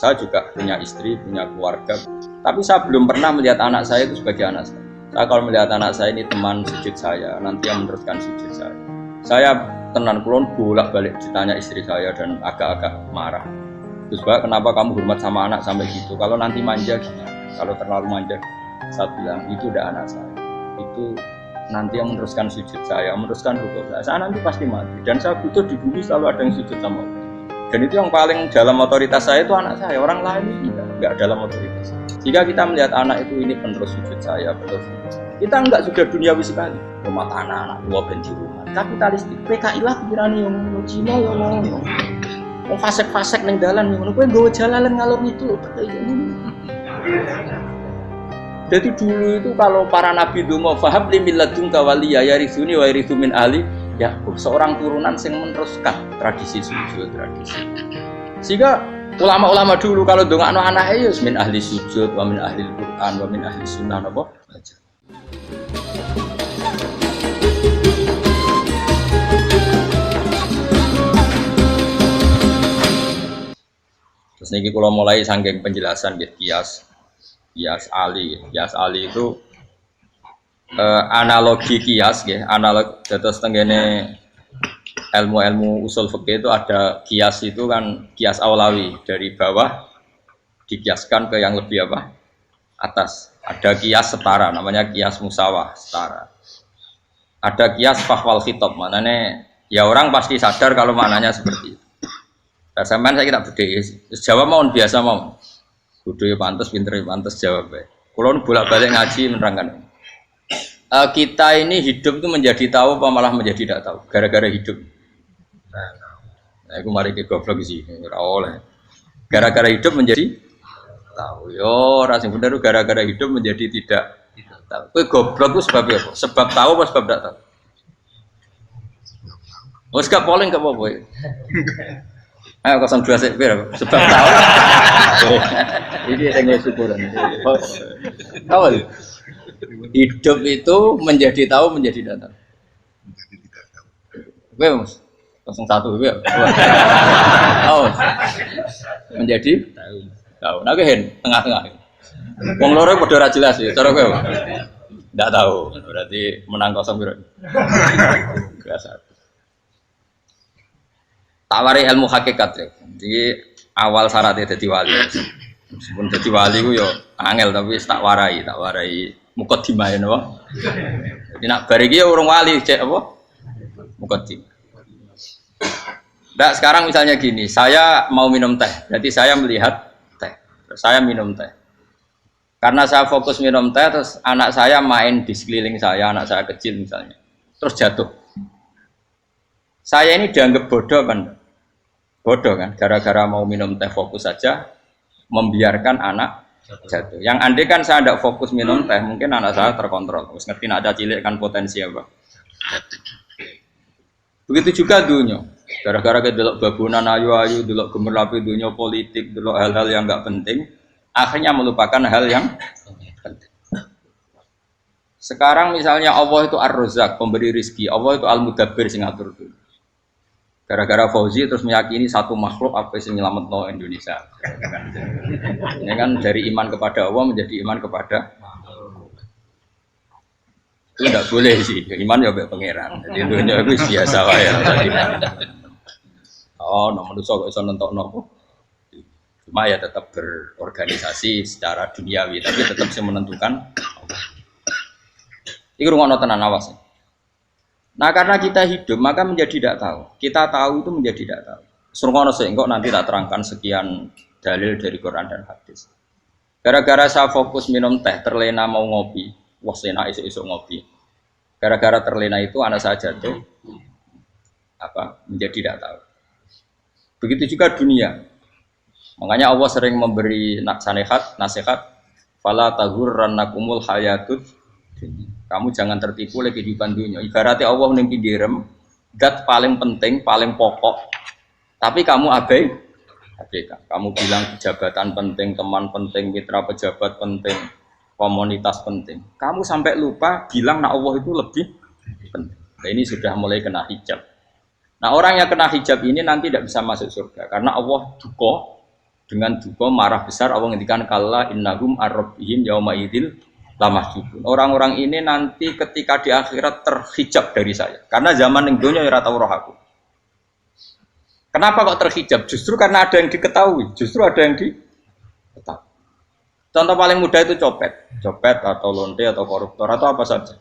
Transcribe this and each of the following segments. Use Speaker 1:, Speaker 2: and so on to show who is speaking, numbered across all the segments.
Speaker 1: Saya juga punya istri, punya keluarga. Tapi saya belum pernah melihat anak saya itu sebagai anak saya. Saya kalau melihat anak saya ini teman sujud saya, nanti yang meneruskan sujud saya. Saya tenan kulon bolak-balik ditanya istri saya dan agak-agak marah. Terus Pak, kenapa kamu hormat sama anak sampai gitu? Kalau nanti manja gimana? Kalau terlalu manja, saya bilang itu udah anak saya. Itu nanti yang meneruskan sujud saya, meneruskan rukuk saya. Saya nanti pasti mati. Dan saya butuh di bumi selalu ada yang sujud sama Allah. Dan itu yang paling dalam otoritas saya itu anak saya. Orang lain itu enggak dalam otoritas. Jika kita melihat anak itu ini penerus sujud saya, penerus sujud. Kita enggak sudah duniawi sekali. Rumah tanah, anak dua ben di rumah. Kapitalistik. PKI lah pikiran yang Cina yang ngomong. Wong fasek-fasek ning dalan ngono kowe nggawa jalalan ngalor itu. Jadi dulu itu kalau para nabi donga fahab li milladunka waliya yarisuni wa yarithu min ahli Yakub, seorang turunan yang meneruskan tradisi sujud, tradisi. Sehingga ulama-ulama dulu kalau dongakno anake ya min ahli sujud wa min ahli Quran wa min ahli sunnah apa aja. Terus niki kula mulai saking penjelasan nggih kias Ali itu analogi kias nggih, analog dados tengene ilmu-ilmu usul fikih itu ada kias itu kan kias aulawi dari bawah dikiaskan ke yang lebih apa? Atas. Ada kias setara namanya kias musawah setara. Ada kias fahwal khitab, maknanya ya orang pasti sadar kalau maknanya seperti itu. Sampeyan saya kira budhe jawab mawon biasa mawon. Budhe pantes pinter pantes jawab bae. Kula bolak-balik ngaji menerangkan. Kita ini hidup itu menjadi tahu apa malah menjadi tidak tahu gara-gara hidup. Nah, aku mari ke goblok sih, ora oleh. Gara-gara hidup menjadi tahu. Yo, ora sing bener gara-gara hidup menjadi tidak tahu. Kowe goblok ku sebab apa? Sebab tahu apa sebab tidak tahu? Wes gak polling gak apa-apa. Ayo 02 sik pir sebab tahu. Ini sing syukuran. Awal. Hidup itu menjadi tahu menjadi tidak tahu. Kowe Mas 01 ya. Oh. Menjadi tahu. Nah kowe tengah-tengah. Wong loro padha ora jelas ya, cara kowe. Ndak tahu. Berarti menang 0 piro. Biasa. Tawari ilmu hakikat ya. Jadi awal syaratnya jadi wali. Meskipun jadi wali ku yo angel tapi tak warai mukadimah ya napa. Jadi nak bar iki ya urung wali cek apa? Mukadimah. Nah, sekarang misalnya gini, saya mau minum teh. Jadi saya melihat teh. Saya minum teh. Karena saya fokus minum teh terus anak saya main di sekeliling saya, anak saya kecil misalnya. Terus jatuh. Saya ini dianggap bodoh kan? Bodoh kan, gara-gara mau minum teh fokus saja membiarkan anak jatuh. Yang andai kan saya tidak fokus minum teh, mungkin anak saya terkontrol. Terus ngerti nak ada cilik kan potensi apa. Begitu juga dunia. Gara-gara kita delok babunan ayu-ayu, delok gemerlapi dunia politik, delok hal-hal yang enggak penting, akhirnya melupakan hal yang penting. Sekarang misalnya Allah itu Ar-Razzaq, pemberi rizki, Allah itu Al-Mudabbir sing ngatur dunia. Gara-gara Fauzi terus meyakini satu makhluk apa yang nyelametno Indonesia. Ini kan dari iman kepada Allah menjadi iman kepada itu tidak boleh sih. Iman ya mbek pangeran. Jadi dunia itu biasa wae. Oh, nomor itu kok iso nentokno. Cuma ya tetap berorganisasi secara duniawi, tapi tetap sih menentukan. Iki rungokno tenan awas. Nah karena kita hidup maka menjadi tidak tahu. Kita tahu itu menjadi tidak tahu. Surungono sih, engkau nanti tak terangkan sekian dalil dari Quran dan hadis. Gara-gara saya fokus minum teh, terlena mau ngopi, wah sena isuk-isuk ngopi. Gara-gara terlena itu anak saya jatuh, menjadi tidak tahu. Begitu juga dunia. Makanya Allah sering memberi nasihat, fala taghurrannakumul hayatud dunya. Kamu jangan tertipu oleh kehidupan dunia. Ibaratnya Allah ning pinggirem, zat paling penting, paling pokok. Tapi kamu abaikan. Kamu bilang jabatan penting, teman penting, mitra pejabat penting, komunitas penting. Kamu sampai lupa bilang nak Allah itu lebih penting. Nah, ini sudah mulai kena hijab. Nah, orang yang kena hijab ini nanti tidak bisa masuk surga karena Allah dengan duka marah besar Allah ngendikan kalla innahum ar-rabbihim yauma idzil lamahjubun. Orang-orang ini nanti ketika di akhirat terhijab dari saya. Karena zaman ning donya ora tau roh aku. Kenapa kok terhijab? Justru karena ada yang diketahui, justru ada yang diketahui. Contoh paling mudah itu copet atau lonte atau koruptor atau apa saja.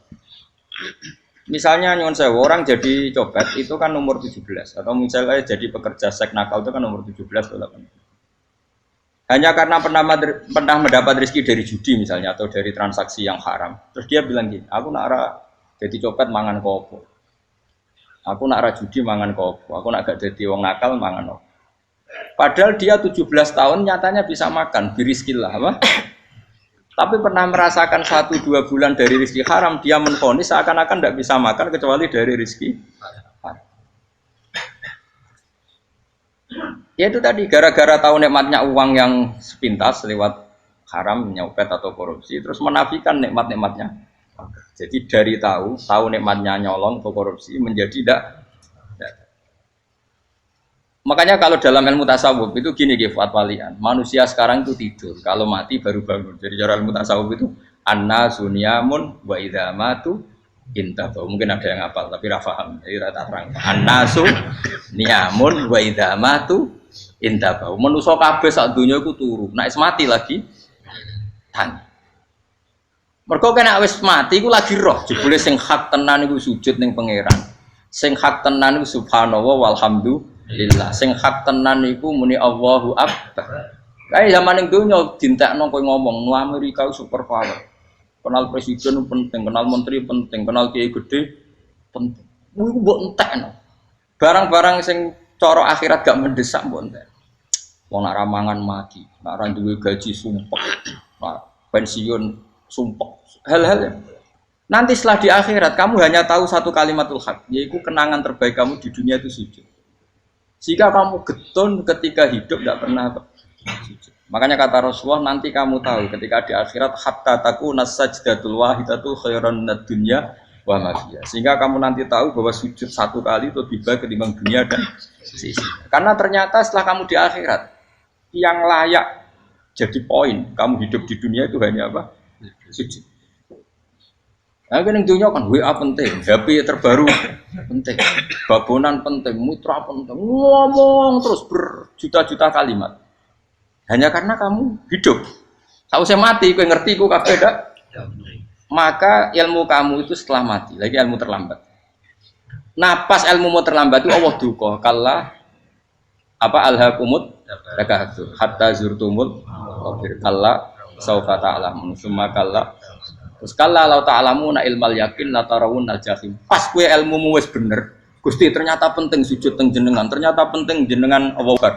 Speaker 1: Misalnya nyuwun sewu orang jadi copet itu kan umur 17 atau misalnya jadi pekerja seks nakal itu kan umur 17 atau 18. Hanya karena pernah mendapat rezeki dari judi misalnya atau dari transaksi yang haram. Terus dia bilang gini, aku nak jadi copet mangan kopo. Aku nak judi mangan kopo. Aku nak gak jadi wong nakal mangan kopo. Padahal dia 17 tahun nyatanya bisa makan, birizkillah apa? Tapi pernah merasakan 1-2 bulan dari rezeki haram, dia menvonis seakan-akan tidak bisa makan kecuali dari rezeki haram. Ya itu tadi, gara-gara tahu nikmatnya uang yang sepintas lewat haram, nyopet atau korupsi, terus menafikan nikmat-nikmatnya. Jadi dari tahu nikmatnya nyolong atau korupsi menjadi tidak. Makanya kalau dalam ilmu tasawuf itu gini Fuad Walian, manusia sekarang itu tidur, kalau mati baru bangun. Jadi cara ilmu tasawuf itu annasu niyamun wa idza matu intahu. Mungkin ada yang hafal tapi ora paham. Jadi rata terang. Annasu niyamun wa idza matu intahu. Manusa kabeh sak donya iku turu. Nek mati lagi tangi. Mergo kena wis mati iku lagi roh. Jebule sing hak tenan iku sujud ning pangeran. Sing hak tenan iku subhanallah walhamdulillah. Sing hak tenan iku muni Allahu akbar. Kae zaman ning donya dintekno kowe ngomong nu Amerika super power. Kenal presiden penting, kenal menteri penting, kenal kiai gede penting. Iku mbok entekno. Barang-barang sing cara akhirat gak mendesak mbok entek. Wong nak ramangan mati, nak ra duwe gaji sumpek. Pensiun sumpek. Hal-hal nanti setelah di akhirat kamu hanya tahu satu kalimatul haq, yaitu kenangan terbaik kamu di dunia itu sujud. Jika kamu getun ketika hidup tidak pernah sujud. Makanya kata Rasulullah nanti kamu tahu ketika di akhirat hatta takuna sajdatul wahidatu khairan minad dunya wa ma fiha. Sehingga kamu nanti tahu bahwa sujud satu kali itu lebih baik ketimbang dunia dan sisi. Karena ternyata setelah kamu di akhirat yang layak jadi poin kamu hidup di dunia itu hanya apa? Sujud. Nah, kan yang dunia kan WA penting, HP terbaru penting, babonan penting, mutra penting, ngomong terus berjuta-juta kalimat. Hanya karena kamu hidup. Kalau saya mati, kau ngerti, kau kabeh dak. Maka ilmu kamu itu setelah mati, lagi ilmu terlambat. Nah, pas ilmu mau terlambat itu Allah duka, kalla apa alhaqumut takadzur hatta zurtumul qabir kalla saufa ta'lamun summa kalla. Terus kalla law ta'lamuna ilmal yakin la tarawun al-jahim. Pas kowe ilmumu wis bener, Gusti ternyata penting sujud teng jenengan, ternyata penting jenengan Allah Akbar.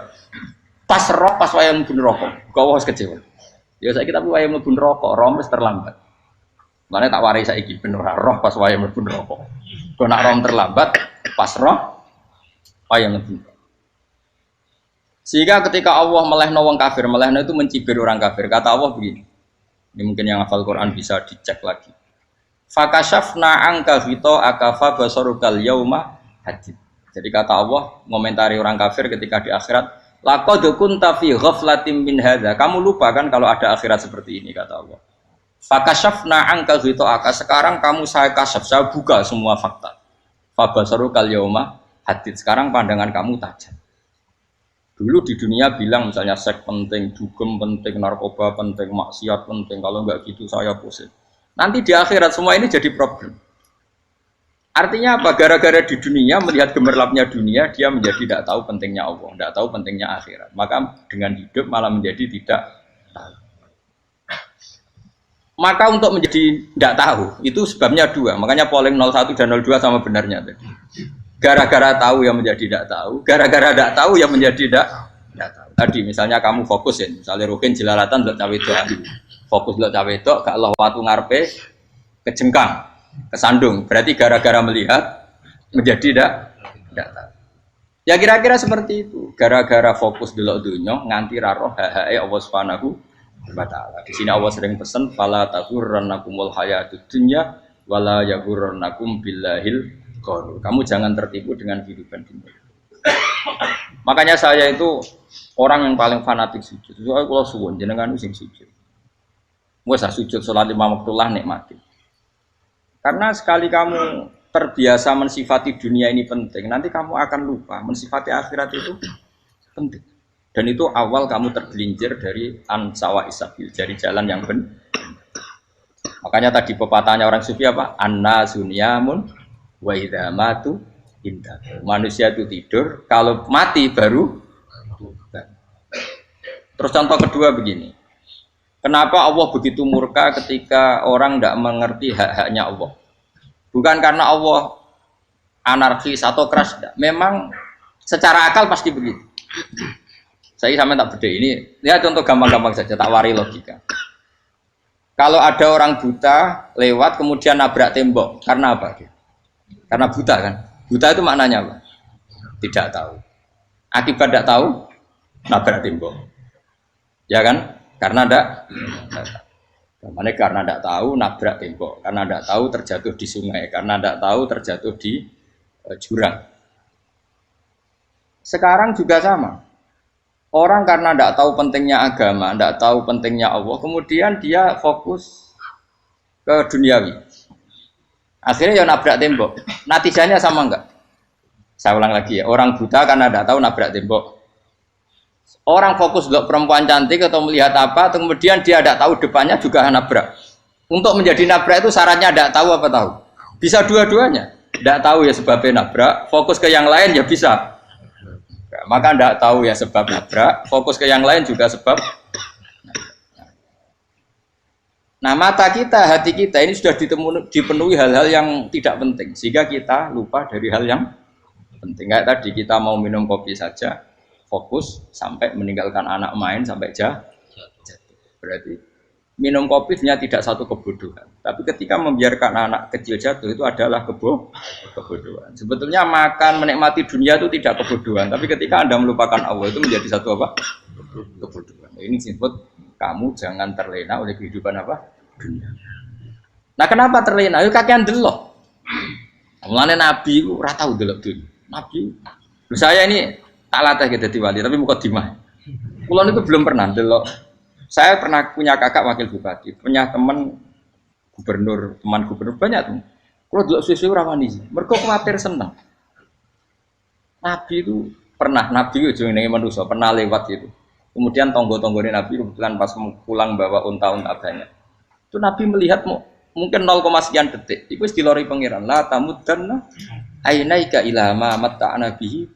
Speaker 1: Pas roh pas wayah mlebu neraka, kok wis kecewa. Ya saiki tapi wayah mlebu neraka, roh wis terlambat. Mane tak warai saiki ben ora roh pas wayah mlebu neraka. Kok nak roh terlambat, pas roh wayah mlebu. Sehingga ketika Allah melehno wong kafir, melehno itu mencibir orang kafir. Kata Allah begini. Ini mungkin yang hafal Quran bisa dicek lagi. Fakashafna angka fito akafa basarukal yauma hadid. Jadi kata Allah ngomentari orang kafir ketika di akhirat, laqad kunta fi ghaflatin min hadza. Kamu lupa kan kalau ada akhirat seperti ini kata Allah. Fakashafna angka fito aka. Sekarang kamu saya kasaf, saya buka semua fakta. Fa basarukal yauma hadid. Sekarang pandangan kamu tajam. Dulu di dunia bilang misalnya seks penting, dugem penting, narkoba penting, maksiat penting. Kalau enggak gitu saya pusing. Nanti di akhirat semua ini jadi problem. Artinya apa? Gara-gara di dunia melihat gemerlapnya dunia, dia menjadi tidak tahu pentingnya Allah, tidak tahu pentingnya akhirat. Maka dengan hidup malah menjadi tidak tahu. Maka untuk menjadi tidak tahu itu sebabnya dua. Makanya polling 01 dan 02 sama benarnya tadi. Gara-gara tahu yang menjadi tidak tahu, gara-gara tidak tahu yang menjadi tidak tahu. Tadi misalnya kamu fokus ya, misalnya Rukin jelalatan untuk cawe doa, fokus untuk cawe doa, gak Allah waktu ngarepe kejengkang, kesandung. Berarti gara-gara melihat menjadi tidak tahu. Ya kira-kira seperti itu. Gara-gara fokus delok dunya nganti raroh hahae Allah Subhanahu wa taala. Di sini Allah sering pesan fala taghurrannakumul hayatud dunya wala yaghurrannakum billahil. Kamu jangan tertipu dengan kehidupan dunia. Makanya saya itu orang yang paling fanatik sujud. Soalnya kalau suwun jenengan sing sujud. Wes sujud salat lima waktullah nikmati. Karena sekali kamu terbiasa mensifati dunia ini penting, nanti kamu akan lupa mensifati akhirat itu penting. Dan itu awal kamu tergelincir dari ansawa isabil, dari jalan yang benar. Makanya tadi pepatahnya orang sufi apa? Anna sunyamun wa idza matu indah. Manusia itu tidur, kalau mati baru. Terus contoh kedua begini. Kenapa Allah begitu murka ketika orang tidak mengerti hak-haknya Allah? Bukan karena Allah anarkis atau keras, tidak. Memang secara akal pasti begitu. Saya sampai tak beda ini. Lihat contoh gampang-gampang saja, tak wari logika. Kalau ada orang buta lewat kemudian nabrak tembok, karena apa? Karena buta kan? Buta itu maknanya apa? Tidak tahu. Akibat tidak tahu, nabrak tembok. Ya kan? Karena tidak tahu nabrak tembok, karena tidak tahu terjatuh di sungai, karena tidak tahu terjatuh di jurang. Sekarang juga sama. Orang karena tidak tahu pentingnya agama, tidak tahu pentingnya Allah, kemudian dia fokus ke duniawi. Akhirnya ya nabrak tembok. Natijanya sama enggak? Saya ulang lagi ya. Orang buta karena tidak tahu nabrak tembok. Orang fokus untuk perempuan cantik atau melihat apa, kemudian dia tidak tahu depannya juga nabrak. Untuk menjadi nabrak itu syaratnya tidak tahu apa tahu. Bisa dua-duanya. Tidak tahu ya sebabnya nabrak, fokus ke yang lain ya bisa. Maka tidak tahu ya sebab nabrak, fokus ke yang lain juga sebab. Nah mata kita, hati kita ini sudah dipenuhi hal-hal yang tidak penting, sehingga kita lupa dari hal yang penting. Kayak tadi kita mau minum kopi saja, fokus sampai meninggalkan anak main sampai jatuh. Berarti minum kopi sebenarnya tidak satu kebodohan, tapi ketika membiarkan anak kecil jatuh itu adalah kebodohan. Sebetulnya makan menikmati dunia itu tidak kebodohan, tapi ketika Anda melupakan Allah itu menjadi satu apa? Kebodohan. Ini disebut kamu jangan terlena oleh kehidupan apa? Dunia. Nah kenapa terlena? Itu kakean delok. Mulane Nabi itu ora tau delok dunia. Nabi, saya ini tak latih gitu di wali, tapi muka dimah. Kulon itu belum pernah delok. Saya pernah punya kakak wakil bupati, punya teman gubernur banyak tuh. Kalau delok susu rawani sih, mereka khawatir senang. Nabi itu pernah, Nabi itu jenenge manusia, pernah lewat itu. Kemudian tonggo-tonggone Nabi kebetulan pas pulang bawa unta-unta banyak. Itu Nabi melihat mungkin 0, sekian detik. Itu dilori pangeran. La tamuddanna ainaika ila ma matta'na bihi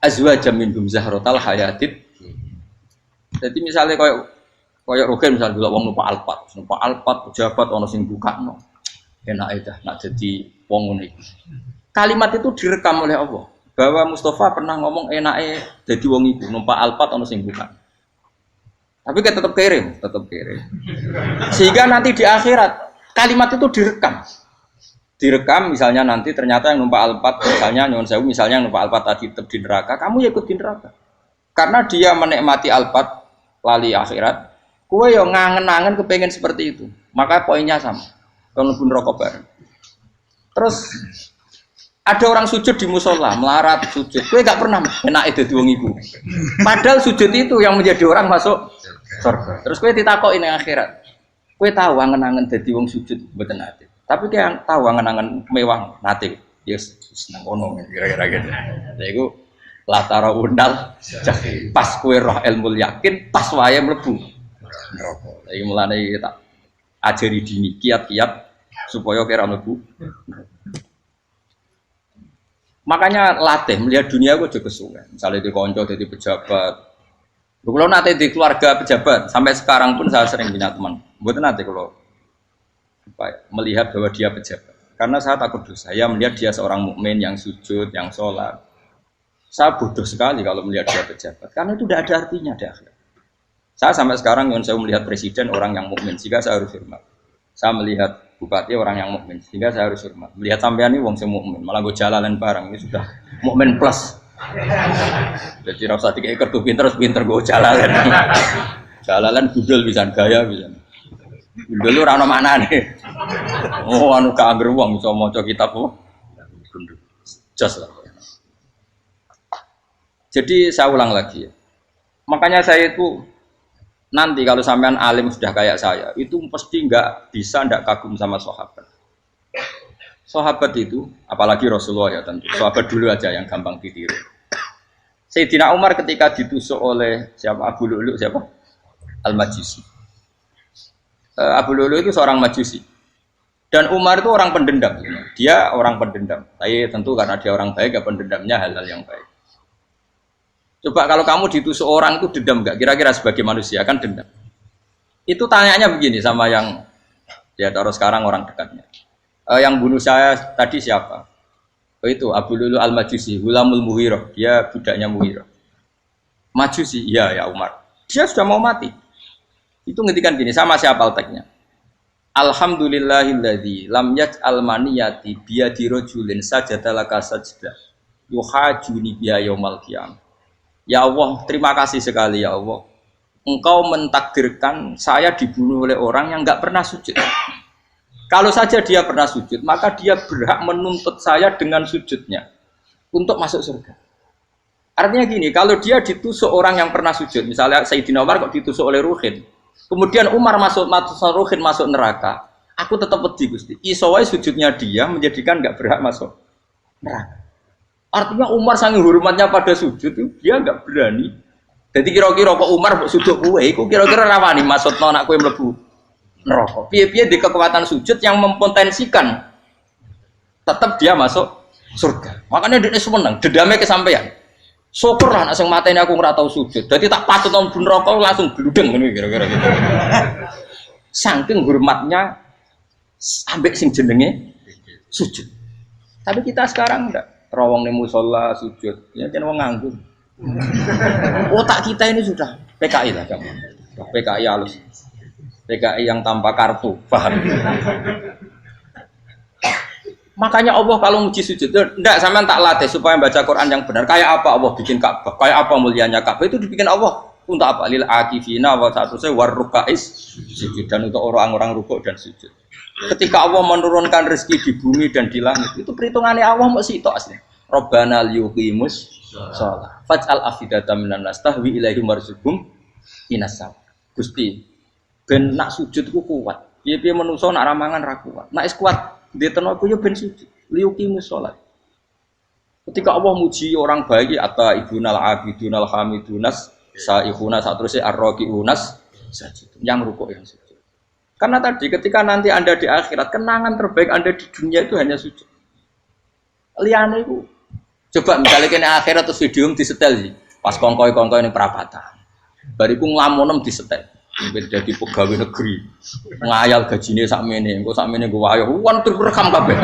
Speaker 1: azwajam minhum zahratal hayatid. Jadi misalnya kayak Rogen misalnya dulu wong numpak Alphard pejabat ono sing bukakno. Enak aja nak jadi wong ngene. Kalimat itu direkam oleh Allah bahwa Mustafa pernah ngomong enake jadi wong iku numpak Alphard ono sing buka. Tapi kan tetap kirim. Sehingga nanti di akhirat kalimat itu direkam misalnya nanti ternyata yang numpak Alphard misalnya nyuwun sewu misalnya yang numpak Alphard tadi tetap di neraka, kamu ya ikut di neraka. Karena dia menikmati Alphard lali akhirat, kowe yo ngangen-angen kepengen seperti itu. Maka poinnya sama. Kalau pun rokok bareng. Terus ada orang sujud di musola, melarat sujud. Kowe gak pernah enake dadi wong iku. Padahal sujud itu yang menjadi orang masuk surga. Terus kowe ditakoki ning akhirat. Kowe tahu angen-angen dadi wong sujud mboten nate. Tapi kowe tahu angen-angen mewah nate. Yes, seneng ono kira-kira gitu. Lha iku latara undal pas kowe roh ilmu yakin pas wae mlebu neraka. Iki mulane tak ajari dini kiat-kiat supaya kira mlebu. Makanya latih melihat dunia gue juga kesuwen. Misalnya di konco jadi pejabat. Kalau nanti di keluarga pejabat sampai sekarang pun saya sering punya teman. Buat nanti kalau melihat bahwa dia pejabat. Karena saya takut dosa. Saya melihat dia seorang mukmin yang sujud, yang sholat. Saya bodoh sekali kalau melihat dia pejabat. Karena itu tidak ada artinya di akhirat. Saya sampai sekarang yang saya melihat presiden orang yang mukmin, sehingga saya harus hormat. Saya melihat bupati orang yang mukmin, sehingga saya harus hormat. Melihat sampean ini wong sing mukmin, malah gue jalalan barang ini sudah mukmin plus. Jadi rasa tiga ekor tuh pinter gue jalalan. Jalalan gudul bisa gaya bisa. Gudul lu rano mana nih? Oh anu kagak wong bisa maca kitab kok. Jos lah. Jadi saya ulang lagi ya. Makanya saya itu nanti kalau sampean alim sudah kayak saya, itu pasti nggak bisa nggak kagum sama sahabat. Sahabat itu, apalagi Rasulullah ya tentu. Sahabat dulu aja yang gampang ditiru. Sayyidina Umar ketika ditusuk oleh siapa Abu Lu'lu siapa? Al-Majusi. Abu Lu'lu itu seorang Majusi. Dan Umar itu orang pendendam. Dia orang pendendam. Tapi tentu karena dia orang baik, ya pendendamnya hal-hal yang baik. Coba kalau kamu ditusuk orang itu dendam nggak? Kira-kira sebagai manusia kan dendam. Itu tanyanya begini sama yang ya taruh sekarang orang dekatnya. Yang bunuh saya tadi siapa? Oh itu Abu Lulu Al-Majusi, Hulamul Muhirah. Dia budaknya Muhirah. Majusi, iya ya Umar. Dia sudah mau mati. Itu ngetikan gini, sama siapa alteknya? Alhamdulillahilladzi lam yaj'al maniyati biyadi rajulin sajadalaka sajdah yuhajuni biya yaumal qiyamah. Ya Allah, terima kasih sekali ya Allah. Engkau mentakdirkan saya dibunuh oleh orang yang enggak pernah sujud. Kalau saja dia pernah sujud, maka dia berhak menuntut saya dengan sujudnya untuk masuk surga. Artinya gini, kalau dia ditusuk orang yang pernah sujud, misalnya Sayyidina Umar kok ditusuk oleh Ruhin, kemudian Umar masuk Ruhin masuk neraka, aku tetap pedih Gusti. Isowai sujudnya dia menjadikan enggak berhak masuk neraka. Artinya Umar sangat hormatnya pada sujud, dia enggak berani. Jadi kira-kira kok Umar sujud kue, kok kira-kira rawani maksud anak kue mlebu neraka. Piye-piye di kekuatan sujud yang mempotensikan tetap dia masuk surga. Makanya dia seneng, dendamnya kesampaian. Syukurlah anak sing mateni aku ora tau sujud. Jadi tak patut nang neraka langsung bludeng ngene kira-kira gitu. Saking hormatnya ambek sing jenenge sujud. Tapi kita sekarang enggak. Rawong ning musala sujud, ya kan wong nganggur. Otak kita ini sudah PKI lah kamu. PKI halus. PKI yang tanpa kartu, paham? Makanya Allah kalau muji sujud, enggak sampean tak latih supaya baca Quran yang benar. Kayak apa Allah bikin Ka'bah? Kayak apa mulianya Ka'bah itu dibikin Allah untuk apa? Lil akifina wa satusai warrukais sujud, dan untuk orang-orang rukuk dan sujud. Ketika Allah menurunkan rezeki di bumi dan di langit, itu perhitungannya Allah masih itu asli. Rabbana liyuqimus shalah faj'al afidatan minan nas tahwi ilaihim warzuqhum inasam. Gusti, ben nak sujud ku kuat. Piye-piye menungso nak ramangan ra kuat. Nak is kuat diteno ku yo ben sujud. Liyuqimus shalah. Ketika Allah muji orang baik atta ibunal abidunal hamidunas saihuna satruse arraqiunas sajid. Yang rukuk yang sujud. Karena tadi ketika nanti Anda di akhirat, kenangan terbaik Anda di dunia itu hanya sujud. Liane itu coba misalnya kene akhirat terus video disetel sih. Pas kongkoi-kongkoi ini perapatan. Bariku nglamunem disetel. Beda di pegawai negeri. Ngayal gajine sakmene, engko sakmene go wayo. Wan rekam kabeh.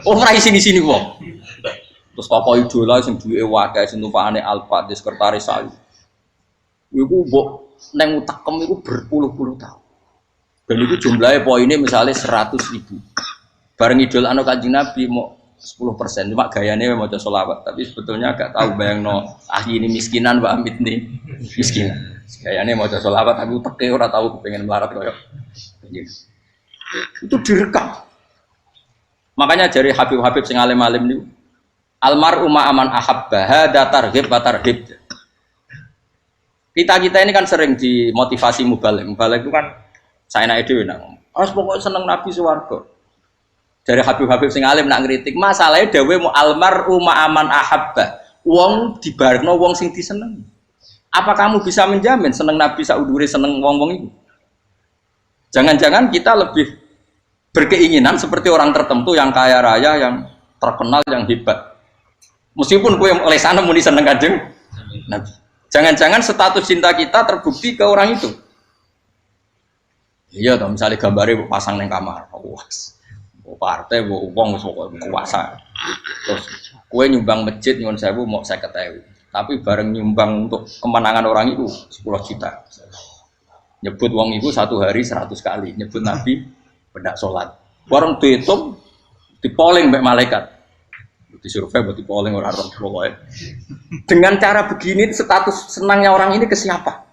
Speaker 1: Oh ora sini-sini wong. Terus tokoh idola sing duwe wadah sing tumpakane Alfa di sekretaris saya. Iku mbok nang utakem iku berpuluh-puluh tahun. Dan itu jumlahnya poinnya misalnya 100.000. Bareng idol anu Kanjeng Nabi mau 10%, cuma gayanya mau coba sholawat. Tapi sebetulnya agak tahu bayang no ini miskinan Mbak Amit nih miskinan. Gayanya mau coba sholawat, aku teke ora tahu kepengen melarat koyo. Itu direkam. Makanya dari Habib-habib sing alim-alim niku almar'u ma'aman ahabba hada targhib wa tarhib. Kita ini kan sering dimotivasi mubaligh. Mubaligh itu kan saya naik dewi nang, harus pokoknya seneng Nabi swarga. Dari Habib-habib sing alim nak ngritik, masalahnya dawe mu almar'u ma'aman ahabba. Wong dibarno wong sing diseneng. Apa kamu bisa menjamin seneng Nabi saudure seneng wong-wong itu? Jangan-jangan kita lebih berkeinginan seperti orang tertentu yang kaya raya, yang terkenal, yang hebat. Meskipun kowe oleh sana muni seneng Kanjeng Nabi. Jangan-jangan status cinta kita terbukti ke orang itu. Iya toh misalnya gambarnya pasang neng kamar, puas, partai, uang, kuasa. Terus kue nyumbang masjid nyuwun sewu mau 50.000, tapi bareng nyumbang untuk kemenangan orang itu 10 juta. Nyebut uang itu satu hari 100 kali, nyebut Nabi pendak sholat. Warung dihitung, dipoling mbak malaikat, disurvei buat dipoling orang-orang pokoknya. Dengan cara begini status senangnya orang ini ke siapa?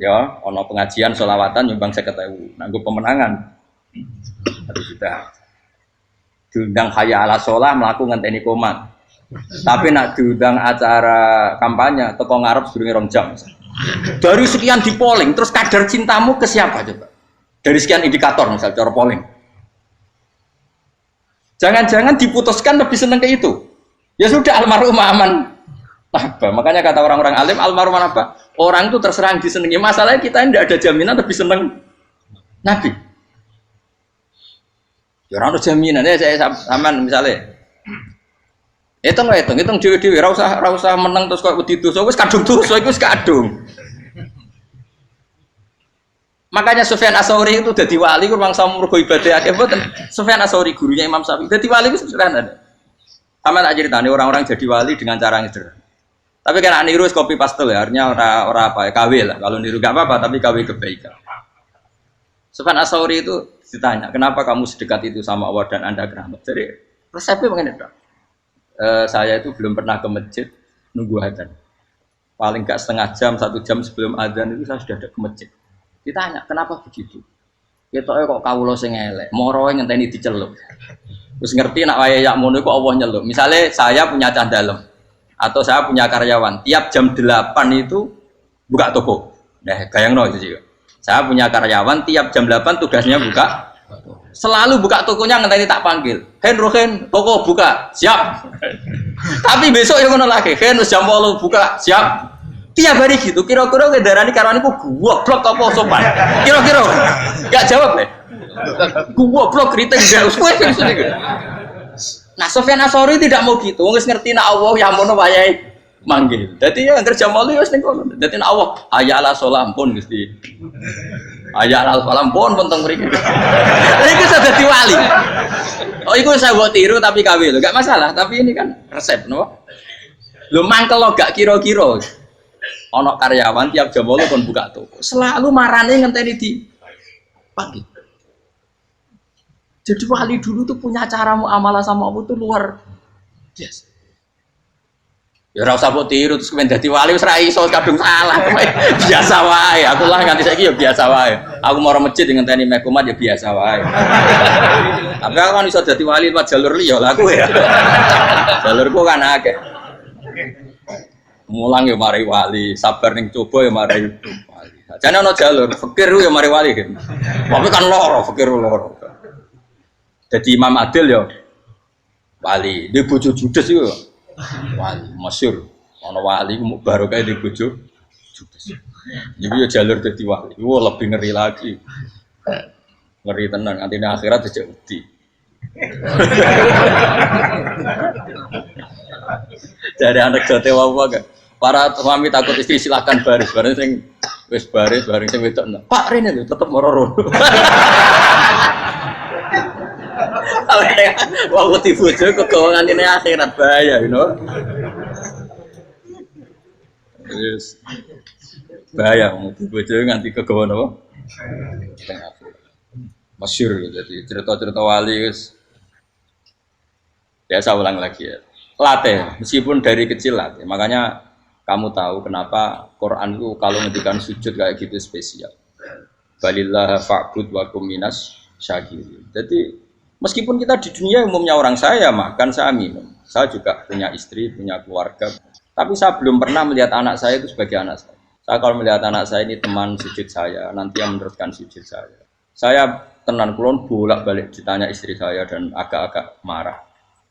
Speaker 1: Ya, ono pengajian sholawatan nyumbang 50.000, nanggo pemenangan 1 juta. Diundang hayya ala sholah melaku ngenteni komat. Tapi nak diundang acara kampanye teko ngarep sedurunge 2 jam. Dari sekian di polling, terus kadar cintamu ke siapa coba? Dari sekian indikator misal cara polling. Jangan-jangan diputuskan lebih seneng ke itu. Ya sudah almarhum aman. Apa? Makanya kata orang-orang alim almarhum apa? Orang itu terserah disenangi. Masalahnya kita tidak ada jaminan lebih seneng Nabi. Ya orang ada jaminan ya saya aman misalnya. Hitung dewi-dewi, rasa menang terus kok wedi dosa, wis kadung dosa, wis kadung. Makanya Sufyan Ats-Tsauri itu dadi wali kurang sama mergo ibadah akeh mboten. Sufyan Ats-Tsauri gurunya Imam Syafi'i. Dadi wali itu sederhana. Sama tak ceritane orang-orang jadi wali dengan cara yang sederhana. Tapi kan niru copy paste ya, artinya ora apa ya, KW lah. Kalau niru gak apa-apa, tapi KW kebaikan. Sufyan Ats-Tsauri itu ditanya, "Kenapa kamu sedekat itu sama Allah dan Anda keramat?" Jadi resepnya begini, Dok. Saya itu belum pernah ke masjid nunggu adzan. Paling gak setengah jam, 1 jam sebelum adzan itu saya sudah ada ke masjid. Ditanya, kenapa begitu? Ketoke kok kawula sing elek, moroe ngenteni diceluk. Terus ngerti nak wayahe yak ngono kok Allah nyeluk. Misalnya saya punya cah dalem atau saya punya karyawan, tiap jam 8 itu buka toko. Nah, gayangno itu sih. Saya punya karyawan tiap jam 8 tugasnya buka. Selalu buka tokonya ngenteni tak panggil. Rohen, toko buka, siap. Tapi besok yang ngono lagi, jam 8 buka, siap. Tiap hari gitu, kira-kira ngedarani karwaniku goblok apa sopan? Kira-kira enggak jawab ya? Goblok kritik enggak usah gitu. Nah, Sufyan Ats-Tsauri tidak mau gitu. Wong wis ngerti nek Allah ya mono wayahe manggil. Dadi ya kerja malu wis ning kono. Dadi nek Allah hayya ala shalah pun Gusti. Hayya ala shalah pun teng mriki. Iku sudah dadi wali. Oh, iku saya buat tiru tapi kawe lho, enggak masalah, tapi ini kan resep no. Lho mangkel lo gak kira-kira. Ono karyawan tiap jam 8 kon buka toko. Selalu marane ngenteni di pagi. Jadi wali dulu tuh punya cara muamalah sama Allah tuh luar biasa. Ya ora usah mbok tiru terus kemen dadi wali wis ra iso kadung salah. Biasa wae. Aku lah nganti saiki ya biasa wae. Aku mau masjid ngenteni meh kumat ya biasa wae. Tapi aku kan iso dadi wali lewat jalur liya lah aku ya. Jalurku kan akeh. Mulang ya mari wali, sabar ning coba ya mari wali. Jane ana jalur fikir ya mari wali kan. Tapi kan loro, fikir loro. Jadi Imam Adil ya wali, di bojo judes iku wali masyhur. Ana wali baru kae di bojo judes. Iki ya jalur dadi wali. Wah lebih ngeri lagi. Ngeri tenan nganti akhirat aja wedi. Dari anak jote wae gak. Para suami takut istri silakan baris, bareng sing wis baris, bareng sing wedok. Pak Rene lho tetep moro. Wong wedi bojo kegawangan ini akhirat bahaya, you know. Yes. Bahaya wong wedi bojo nganti kegawan apa? Masyhur jadi cerita-cerita wali wis. Ya saya ulang lagi ya. Latih, meskipun dari kecil latih. Makanya kamu tahu kenapa Quran itu kalau ngendikan sujud kayak gitu spesial. Balillah fa'bud wa kum minas syakirin. Jadi meskipun kita di dunia umumnya orang saya makan, saya minum. Saya juga punya istri, punya keluarga. Tapi saya belum pernah melihat anak saya itu sebagai anak saya. Saya kalau melihat anak saya ini teman sujud saya, nanti yang meneruskan sujud saya. Saya tenan kulon bolak-balik ditanya istri saya dan agak-agak marah.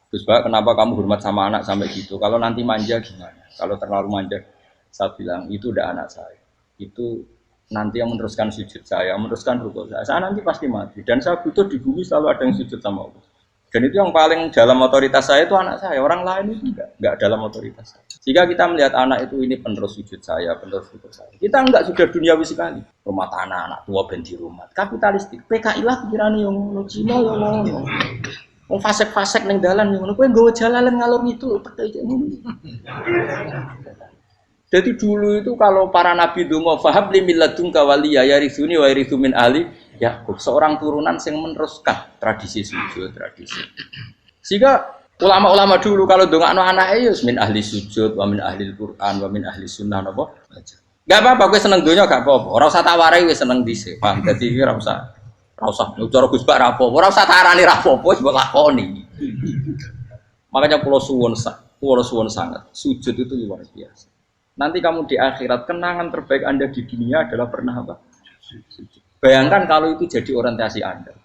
Speaker 1: Terus Pak, kenapa kamu hormat sama anak sampai gitu? Kalau nanti manja gimana? Kalau terlalu manja, saya bilang itu udah anak saya. Itu nanti yang meneruskan sujud saya, meneruskan rukuk saya. Saya nanti pasti mati. Dan saya butuh di bumi selalu ada yang sujud sama Allah. Dan itu yang paling dalam otoritas saya itu anak saya. Orang lain itu enggak dalam otoritas saya. Jika kita melihat anak itu ini penerus sujud saya, penerus rukuk saya. Kita enggak sudah duniawi sekali. Rumah tanah, anak tua ben di rumah. Kapitalistik. PKI lah pikirannya yang Cina yang ngono. Wong fasek-fasek ning dalan ngono kowe nggawa jalalan ngalor itu petek ngono. Jadi dulu itu kalau para nabi donga fahab li milladunka waliya yarisuni wa yarithu min ahli Yakub, seorang turunan yang meneruskan tradisi sujud, tradisi. Sehingga ulama-ulama dulu kalau dongakno anake ya min ahli sujud wa min ahli Al-Qur'an wa min ahli sunnah napa. Enggak apa-apa kowe seneng donya gak apa-apa. Ora usah tak warai wis seneng dhisik. Paham dadi ora usah cara Gus Bak rapopo, ora usah tarani rapopo wis mbok lakoni. Makanya kula suwun suwon sangat. Sujud itu luar biasa. Nanti kamu di akhirat kenangan terbaik Anda di dunia adalah pernah apa? Sujud. Bayangkan kalau itu jadi orientasi Anda.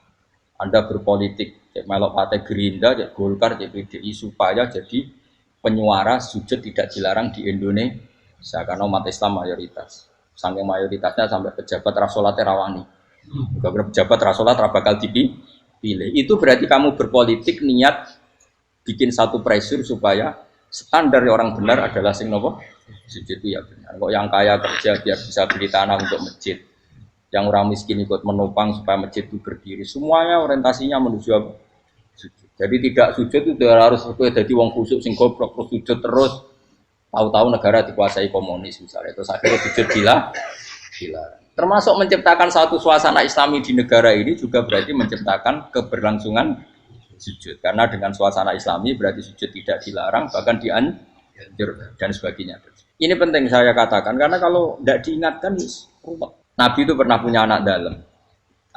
Speaker 1: Anda berpolitik, melok partai Gerindra, Golkar, PDI supaya jadi penyuara sujud tidak dilarang di Indonesia karena umat Islam mayoritas. Saking mayoritasnya sampai pejabat rasolat rawani. Juga pejabat rasolat bakal dipilih. Itu berarti kamu berpolitik niat bikin satu pressure supaya standar orang benar adalah sing nopo sujud itu ya benar. Kok yang kaya kerja biar bisa beli tanah untuk masjid. Yang orang miskin ikut menopang supaya masjid itu berdiri. Semuanya orientasinya menuju apa? Sujud. Jadi tidak sujud itu harus jadi wong khusuk sing goblok terus sujud terus. Tahu-tahu negara dikuasai komunis misalnya. Terus akhirnya sujud gila. Termasuk menciptakan satu suasana Islami di negara ini juga berarti menciptakan keberlangsungan sujud. Karena dengan suasana Islami berarti sujud tidak dilarang bahkan dianjurkan dan sebagainya. Ini penting saya katakan karena kalau tidak diingatkan ruwet. Nabi itu pernah punya anak dalam.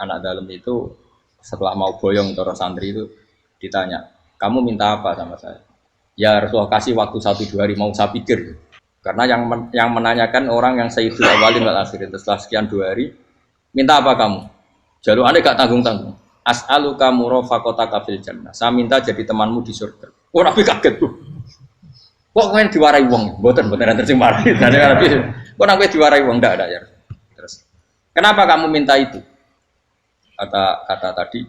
Speaker 1: Anak dalam itu setelah mau boyong toro santri itu ditanya, kamu minta apa sama saya? Ya Rasulullah kasih waktu 1-2 hari mau saya pikir. Karena yang menanyakan orang yang Sayyidul Awwalin wal Akhirin setelah sekian 2 hari, minta apa kamu? Jalur aneh gak tanggung-tanggung. As'aluka murafaqataka fil jannah. Saya minta jadi temanmu di surga. Oh Nabi kaget tuh. Kok kalian diwarai wong? Mboten terus mari. Nabi kok Nabi diwarai wong ndak ada ya. Terus kenapa kamu minta itu? Kata tadi,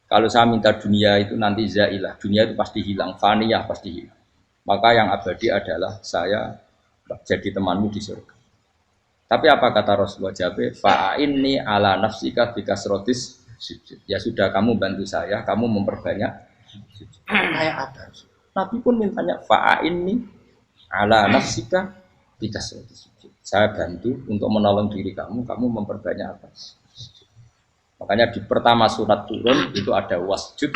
Speaker 1: kalau saya minta dunia itu nanti zailah. Dunia itu pasti hilang, faniyah pasti hilang. Maka yang abadi adalah saya jadi temanmu di surga. Tapi apa kata Rasulullah Jabir? Fa'inni ala nafsika bikasrotis sujud. Ya sudah kamu bantu saya, kamu memperbanyak sujud. Kayak apa? Nabi pun mintanya fa'inni ala nafsika bikasrotis sujud. Saya bantu untuk menolong diri kamu memperbanyak apa? Makanya di pertama surat turun itu ada wasjud.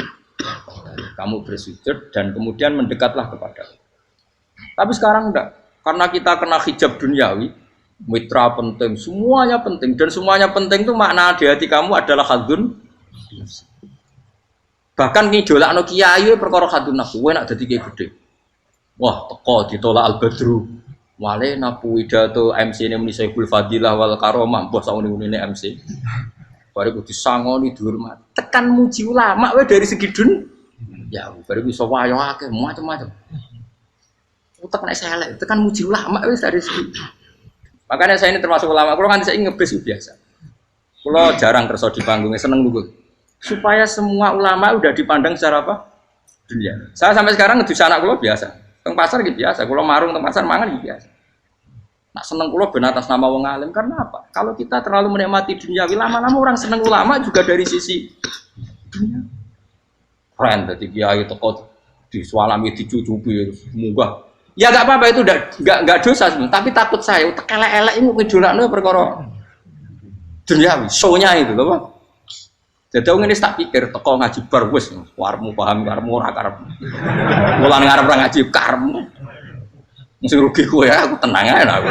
Speaker 1: Kamu bersujud dan kemudian mendekatlah kepada Allah. Tapi sekarang enggak. Karena kita kena hijab duniawi, mitra penting, semuanya penting. Dan semuanya penting itu makna di hati kamu adalah hadun. Bahkan ngidolakno kiai perkara hadun nafsu, enak dadi kiai gede. Wah, teko ditolak al-badru. Wale napu widato MC ini muni Saiful Fadilah wal Karomah, mbah sauni-unine MC. Baru disangoni dihormat. Tekan muji ulama wae dari segi ya, baru bisa wayo akeh macam-macam. Utek nek selek, tekan muji ulama wis dari segi. Makanya saya ini termasuk ulama, kalau kan saya ngebes biasa. Kalau jarang kerso di panggungnya seneng dulu. Supaya semua ulama udah dipandang secara apa? Dunia. Saya sampai sekarang ngedus anak kula biasa. Teng pasar gitu biasa, kula marung teng pasar mangan gitu biasa. Nak seneng kula ben atas nama wong alim karena apa? Kalau kita terlalu menikmati duniawi lama-lama orang seneng ulama juga dari sisi dunia. Keren dadi kiai teko disualami dicucupi munggah. Ya enggak apa-apa itu enggak dosa sebenarnya, tapi takut saya utek elek-elek iku ngejolakno perkara duniawi, show-nya itu lho, Pak. Jadi wong ini tak pikir teko ngaji bar wis warmu paham karmu ora karep. Mulan ngarep ora ngaji karmu. Mesti rugi kowe ya, aku tenang ae lah aku.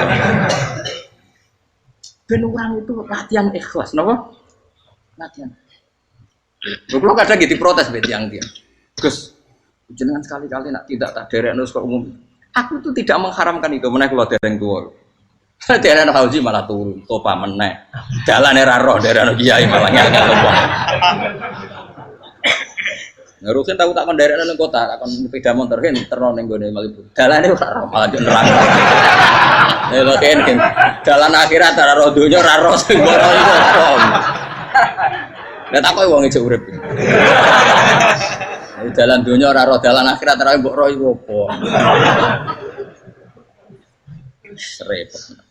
Speaker 1: Ben orang itu latihan ikhlas, napa? Latihan. Kalau kadang gitu protes bet yang dia. Gus, jenengan sekali-kali nak tidak tak derekno kok umum. Aku itu tidak mengharamkan itu, menaik kalau dereng tua. Dereng haji malah turun, topa menaik. Dalane ra roh, dereng kiai malah ngel-ngel lopo. Ngurusin tahu tak kon derek nang kota, tak kon sepeda motor kan terno ning gone Malibu. Dalane ora roh, malah yo neraka. Lha kan dalan akhirat ora roh donya ora roh sing ora iku apa. Lah tak koyo wong ijo urip. Dalan donya ora roh, dalan akhirat ora mbok roh iku apa. Repot.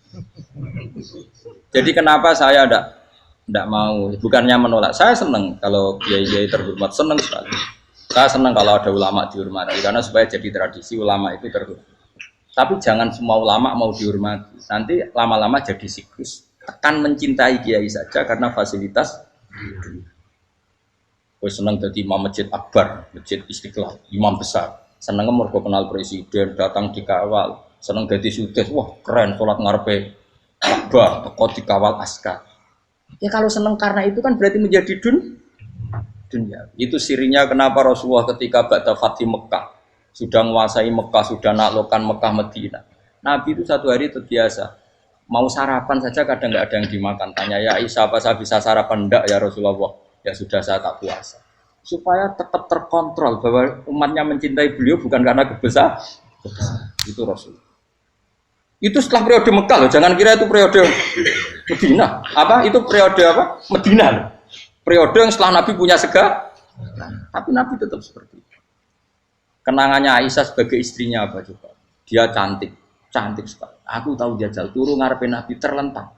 Speaker 1: Jadi kenapa saya tidak mau, bukannya menolak, saya senang kalau kiai-kiai terhormat, senang sekali. Saya senang kalau ada ulama dihormati, karena supaya jadi tradisi ulama itu terhormat. Tapi jangan semua ulama mau dihormati, nanti lama-lama jadi siklus. Tekan mencintai kiai saja karena fasilitas. Gue senang jadi imam masjid akbar, masjid Istiqlal, imam besar. Senang mergo kenal presiden, datang dikawal. Senang jadi sudhes, wah keren, sholat ngarepe Ka'bah, teko dikawal askar. Ya kalau senang karena itu kan berarti menjadi dunia. Itu sirinya kenapa Rasulullah ketika ba'da Fathi Mekah sudah menguasai Mekah, sudah naklukkan Mekah Madinah. Nabi itu satu hari terbiasa mau sarapan saja kadang nggak ada yang dimakan. Tanya ya Aisyah, apa saya bisa sarapan? Enggak ya Rasulullah. Ya sudah, saya tak puasa. Supaya tetap terkontrol bahwa umatnya mencintai beliau bukan karena kebesaran. Itu Rasul. Itu setelah periode Mekah loh, jangan kira itu periode Medina. Apa? Itu periode apa? Medina loh. Periode yang setelah Nabi punya segala. Tapi Nabi tetap seperti itu. Kenangannya Aisyah sebagai istrinya apa coba? Dia cantik sekali. Aku tahu jajal turun ngarepin Nabi terlentang.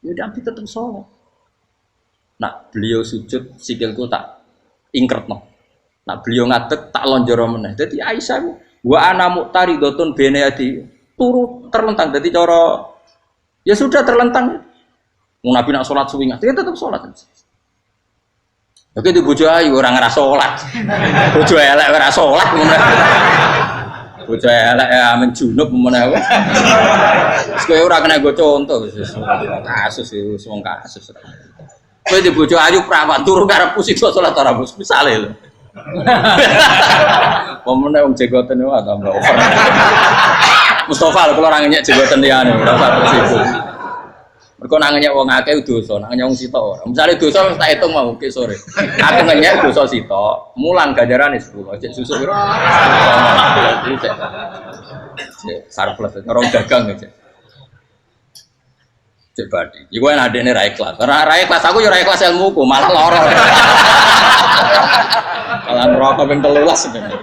Speaker 1: Ya Nabi tetap sholat. Nah beliau sujud sikilku tak ingkretno. Nah beliau ngadeg tak lonjoro meneh. Jadi Aisyah wa ana muqtaridotun bene adi turu terlentang. Jadi cara ya sudah terlentang. Nabi nak sholat suwingat, dia tetap sholat. Oke itu bojo ayu orang ngerasa sholat. Bojo elek ora sholat. Bojo elek ya menjunub menawa. Wis kowe ora kena go contoh kasus itu wong kasus. Kowe di bojo ayu prawan turu karepku sida salat ora bos misale lho. Pomene wong jegoten wae tambah over. Mustofa lho kula ora ngenyek jegoten liyane ora usah situ. Mergo nang ngenyek wong akeh dosa, nang ngenyek wong sitok ora. Misale dosa wis tak hitung mau ke sore. Aku ngenyek dosa sitok, mulang ganjarane 10. Cek susuk piro? Cek surplus orang dagang aja. Cek badi. Iku enak adene ra ikhlas. Ora ikhlas aku ya ora ikhlas ilmuku, malah lara. Malah neraka ping 13 sebenarnya.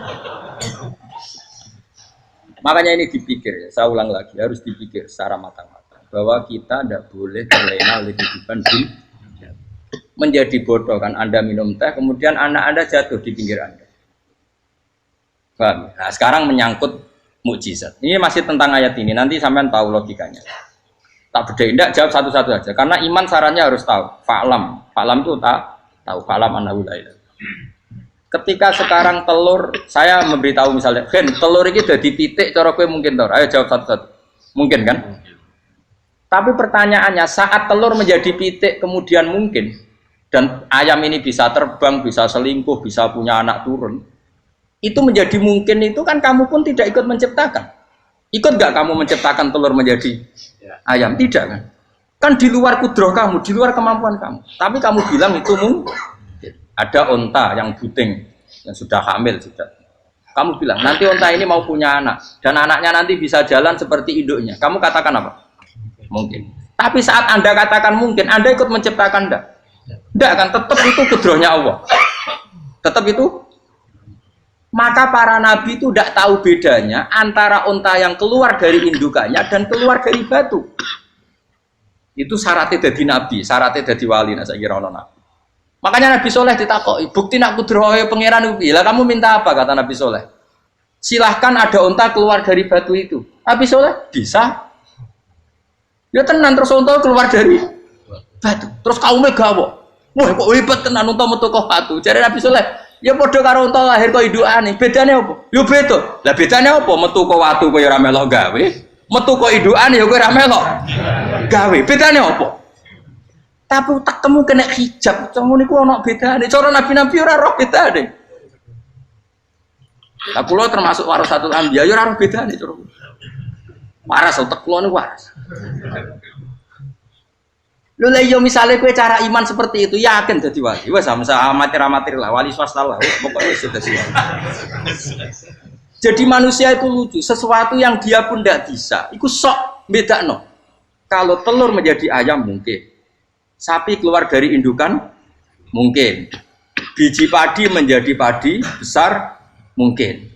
Speaker 1: Makanya ini dipikir ya, saya ulang lagi harus dipikir secara matang-matang bahwa kita tidak boleh terlena oleh kehidupan dunia. Menjadi bodoh kan Anda minum teh, kemudian anak Anda jatuh di pinggir Anda. Paham? Nah sekarang menyangkut mukjizat. Ini masih tentang ayat ini, nanti sampean tahu logikanya. Tak bedain, tidak jawab satu-satu aja. Karena iman sarannya harus tahu. Fa'lam itu tak tahu. Fa'lam annahu la ilaha. Ketika sekarang telur, saya memberitahu misalnya, Gen, telur ini udah dipitik, cara kowe mungkin tor. Ayo jawab satu-satu. Mungkin kan? Tapi pertanyaannya, saat telur menjadi pitik kemudian mungkin, dan ayam ini bisa terbang, bisa selingkuh, bisa punya anak turun, itu menjadi mungkin itu kan kamu pun tidak ikut menciptakan. Ikut gak kamu menciptakan telur menjadi ayam? Tidak kan? Kan di luar kudroh kamu, di luar kemampuan kamu. Tapi kamu bilang itu mungkin. Ada onta yang buting, yang sudah hamil sudah. Kamu bilang nanti onta ini mau punya anak dan anaknya nanti bisa jalan seperti induknya. Kamu katakan apa? Mungkin. Tapi saat Anda katakan mungkin, Anda ikut menciptakan enggak? Enggak kan? Tetap itu kudrohnya Allah. Tetap itu. Maka para nabi itu tidak tahu bedanya antara onta yang keluar dari indukannya dan keluar dari batu. Itu syaratnya jadi nabi, syaratnya jadi wali. Nah, saya kira orang nabi. Makanya Nabi Soleh ditakoki, bukti nak kudrohe pangeran ubi. Lah kamu minta apa kata Nabi Soleh? Silahkan ada unta keluar dari batu itu. Nabi Soleh bisa. Ya tenan terus unta keluar dari batu. Terus kaumnya gawo. Wah kok hebat tenan unta metu kok batu. Jare Nabi Soleh, ya padha karo unta lahir kok indukane. Bedane apa? Ya beda. Lah bedane apa? Metu kok watu kok ya ora melok gawe. Metu kok indukane ya kowe ora melok gawe. Bedane apa? Tapi tak temu kena hijab, cuma niku ono bedane. Cara nabi-nabi ora roh bedane. Lah kula termasuk warasatul anbiya ya ora roh bedane cara. Waras utek kula niku waras. Lho lha yo misale kowe cara iman seperti itu yakin dadi wali. Wes sama amatir-amatir lah wali swasta lah. Pokoknya wis dadi wali. Jadi manusia itu lucu, sesuatu yang dia pun tidak bisa. Iku sok bedakno. Kalau telur menjadi ayam mungkin. Sapi keluar dari indukan mungkin, biji padi menjadi padi besar mungkin,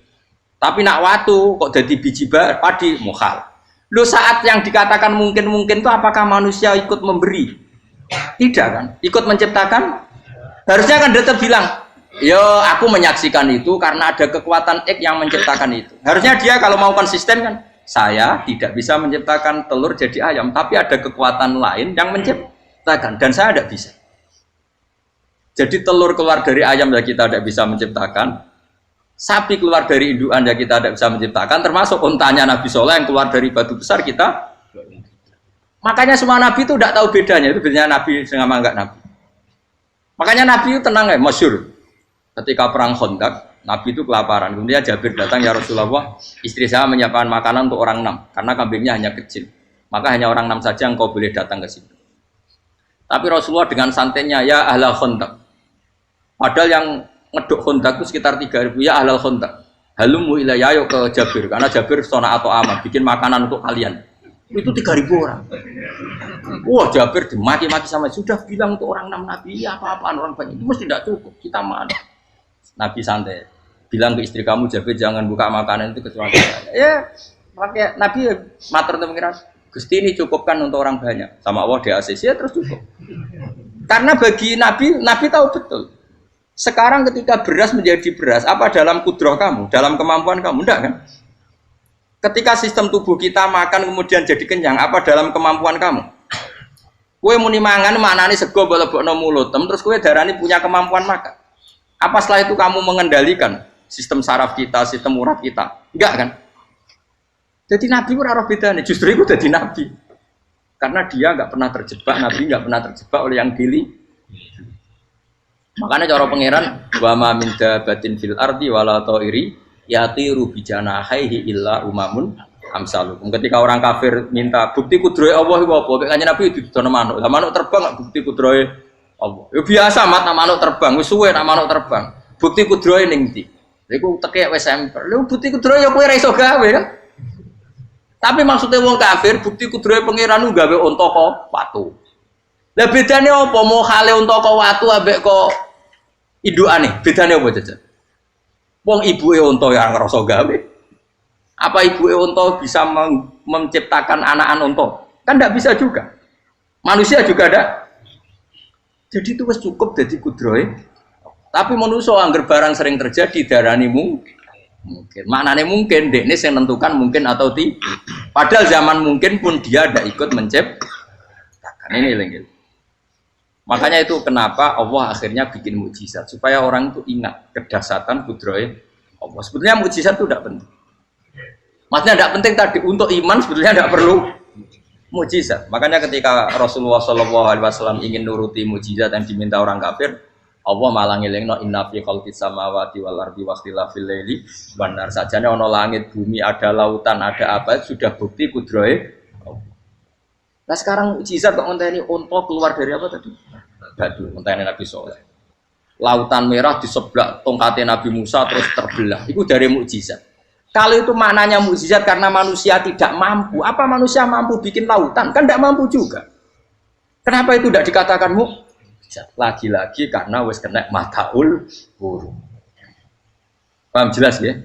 Speaker 1: tapi nak watu kok jadi biji padi mukhal. Lo saat yang dikatakan mungkin itu apakah manusia ikut memberi? Tidak kan? Ikut menciptakan? Harusnya kan dia bilang, yo aku menyaksikan itu karena ada kekuatan X yang menciptakan itu. Harusnya dia kalau mau konsisten kan, saya tidak bisa menciptakan telur jadi ayam, tapi ada kekuatan lain yang menciptakan. Dan saya tidak bisa. Jadi telur keluar dari ayam ya kita tidak bisa menciptakan. Sapi keluar dari indukan ya kita tidak bisa menciptakan. Termasuk untanya Nabi Soleh yang keluar dari batu besar kita. Makanya semua Nabi itu tidak tahu bedanya. Itu bedanya Nabi sama enggak Nabi. Makanya Nabi itu tenang ya, masyhur. Ketika perang Khandaq, Nabi itu kelaparan. Kemudian Jabir datang, ya Rasulullah, istri saya menyiapkan makanan untuk orang 6 karena kambingnya hanya kecil. Maka hanya orang 6 saja yang kau boleh datang ke sini. Tapi Rasulullah dengan santainya, ya ahlal khondak. Padahal yang ngeduk khondak itu sekitar 3.000, ya ahlal khondak. Halumu ilayya, ayo ke Jabir karena Jabir sona atau aman bikin makanan untuk kalian. Itu 3.000 orang. Wah, Jabir dimaki-maki sama, sudah bilang untuk orang 6 Nabi, ya apa-apaan orang banyak itu mesti tidak cukup. Kita mana? Nabi santai. Bilang ke istri kamu, Jabir jangan buka makanan itu kecuali saya. Ya, pakai Nabi matur teng pengiran. Gusti ini cukupkan untuk orang banyak. Sama Allah di ACC ya terus cukup. Karena bagi Nabi, Nabi tahu betul. Sekarang ketika beras menjadi beras, apa dalam kudroh kamu, dalam kemampuan kamu? Enggak kan? Ketika sistem tubuh kita makan kemudian jadi kenyang, apa dalam kemampuan kamu? Kue muni mangan maknane sego bolebokno mulut, terus kue darani punya kemampuan makan. Apa setelah itu kamu mengendalikan sistem saraf kita, sistem urat kita? Enggak kan? Jadi Nabi ora roh bedane, justru itu jadi Nabi. Karena dia enggak pernah terjebak, Nabi enggak pernah terjebak oleh yang dili. Makanya cara pangeran wa ma min dabatin fil ardi wala ta'iri yatiru bi janahihi illa umamun amsalukum. Ketika orang kafir minta bukti kudrohe Allah iku apa? Kanjeng Nabi didono manuk. Lah manuk terbang bukti kudrohe Allah. Ya biasa mat manuk terbang, wis suwe nak manuk terbang. Bukti kudrohe ning ndi? Iku tekek wis sampel. Lha bukti kudrohe ya kowe ora iso gawe kan? Tapi maksudnya wong kafir bukti kudrohe pangeran ku gawe unta kok watu. Lah bedane apa? Mau hale unta kok watu ambek kok indukane? Bedane apa jajan? Wong ibuke unta ya ngrasa gawe. Apa ibuke unta bisa menciptakan anak-anak unta? Kan tidak bisa juga. Manusia juga ada. Jadi itu wis cukup dadi kudrohe. Tapi manusia angger barang sering terjadi darani mungkin. Maknane mungkin dekne sing nentukan mungkin atau tidak. Padahal zaman mungkin pun dia ada ikut menciptakan ini lagi. Makanya itu kenapa Allah akhirnya bikin mukjizat supaya orang itu ingat kedahsyatan kudrohe Allah. Sebetulnya mukjizat itu tidak penting. Maksudnya tidak penting tadi untuk iman sebetulnya tidak perlu mukjizat. Makanya ketika Rasulullah SAW ingin nuruti mukjizat yang diminta orang kafir, Allah malah ngelingno inna fi khalqis samawati wal ardi wakhtilafil laili wan nar. Sajane ana langit, bumi, ada lautan, ada apa sudah bukti kudrohe Allah. Nah sekarang mukjizat kok ngenteni unta keluar dari apa tadi? Batu, ngenteni Nabi Soleh. Lautan merah di sebelah tongkatnya Nabi Musa terus terbelah. Itu dari mukjizat. Kalau itu maknanya mukjizat karena manusia tidak mampu, apa manusia mampu bikin lautan? Kan tidak mampu juga. Kenapa itu tidak dikatakan mukjizat? Lagi-lagi karena wis kena mataul huruf. Paham jelas ya?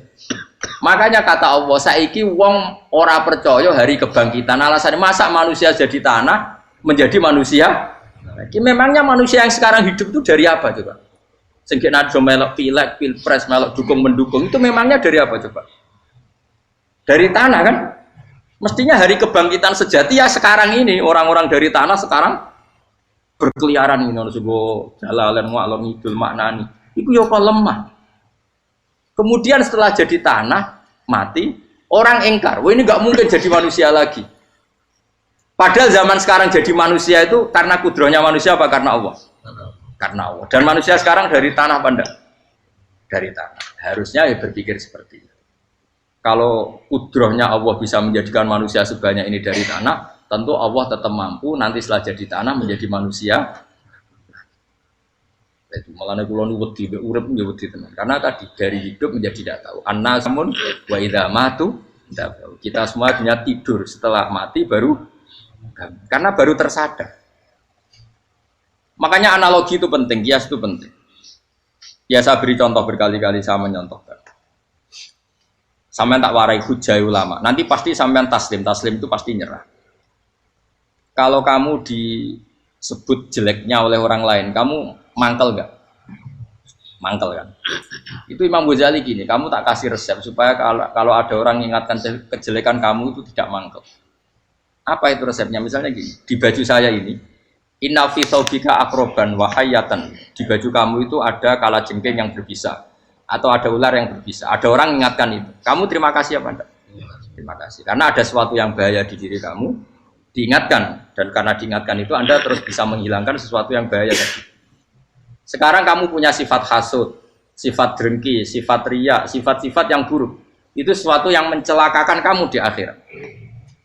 Speaker 1: Makanya kata Allah, saiki wong ora percaya hari kebangkitan. Alasannya masa manusia jadi tanah menjadi manusia? Memangnya manusia yang sekarang hidup itu dari apa coba? Sehingga nado melok pilek, pilpres, melok dukung mendukung itu memangnya dari apa coba? Dari tanah kan? Mestinya hari kebangkitan sejati ya sekarang ini orang-orang dari tanah sekarang berkeliaran ini harus go jalalan ngalor ngidul maknani. Iku yo kok lemah. Kemudian setelah jadi tanah mati, orang engkar, wah ini nggak mungkin jadi manusia lagi. Padahal zaman sekarang jadi manusia itu karena kudrohnya manusia apa karena Allah? Karena Allah. Dan manusia sekarang dari tanah apa enggak? Dari tanah. Harusnya ya berpikir seperti itu. Kalau kudrohnya Allah bisa menjadikan manusia sebanyak ini dari tanah, tentu Allah tetap mampu nanti setelah jadi tanah menjadi manusia. Itu malah kula nu wedi urip nggih wedi tenan. Karena tadi dari hidup menjadi tidak tahu. Annasamun wa idza matu kita semua punya tidur setelah mati baru karena baru tersadar. Makanya analogi itu penting, kias itu penting. Ya saya beri contoh berkali-kali saya menyontohkan. Sampean tak warai hujah ulama. Nanti pasti sampean taslim itu pasti nyerah. Kalau kamu disebut jeleknya oleh orang lain, kamu mangkel nggak? Mangkel kan? Itu Imam Ghazali gini, kamu tak kasih resep supaya kalau ada orang mengingatkan kejelekan kamu itu tidak mangkel. Apa itu resepnya? Misalnya gini, di baju saya ini, inna fi thawbika akroban wa hayatan. Di baju kamu itu ada kalajengking yang berbisa atau ada ular yang berbisa. Ada orang mengingatkan itu. Kamu terima kasih apa enggak? Terima kasih. Karena ada sesuatu yang bahaya di diri kamu, diingatkan, dan karena diingatkan itu Anda terus bisa menghilangkan sesuatu yang bahaya tadi. Sekarang kamu punya sifat hasud, sifat drengki, sifat riya, sifat-sifat yang buruk. Itu sesuatu yang mencelakakan kamu di akhirat.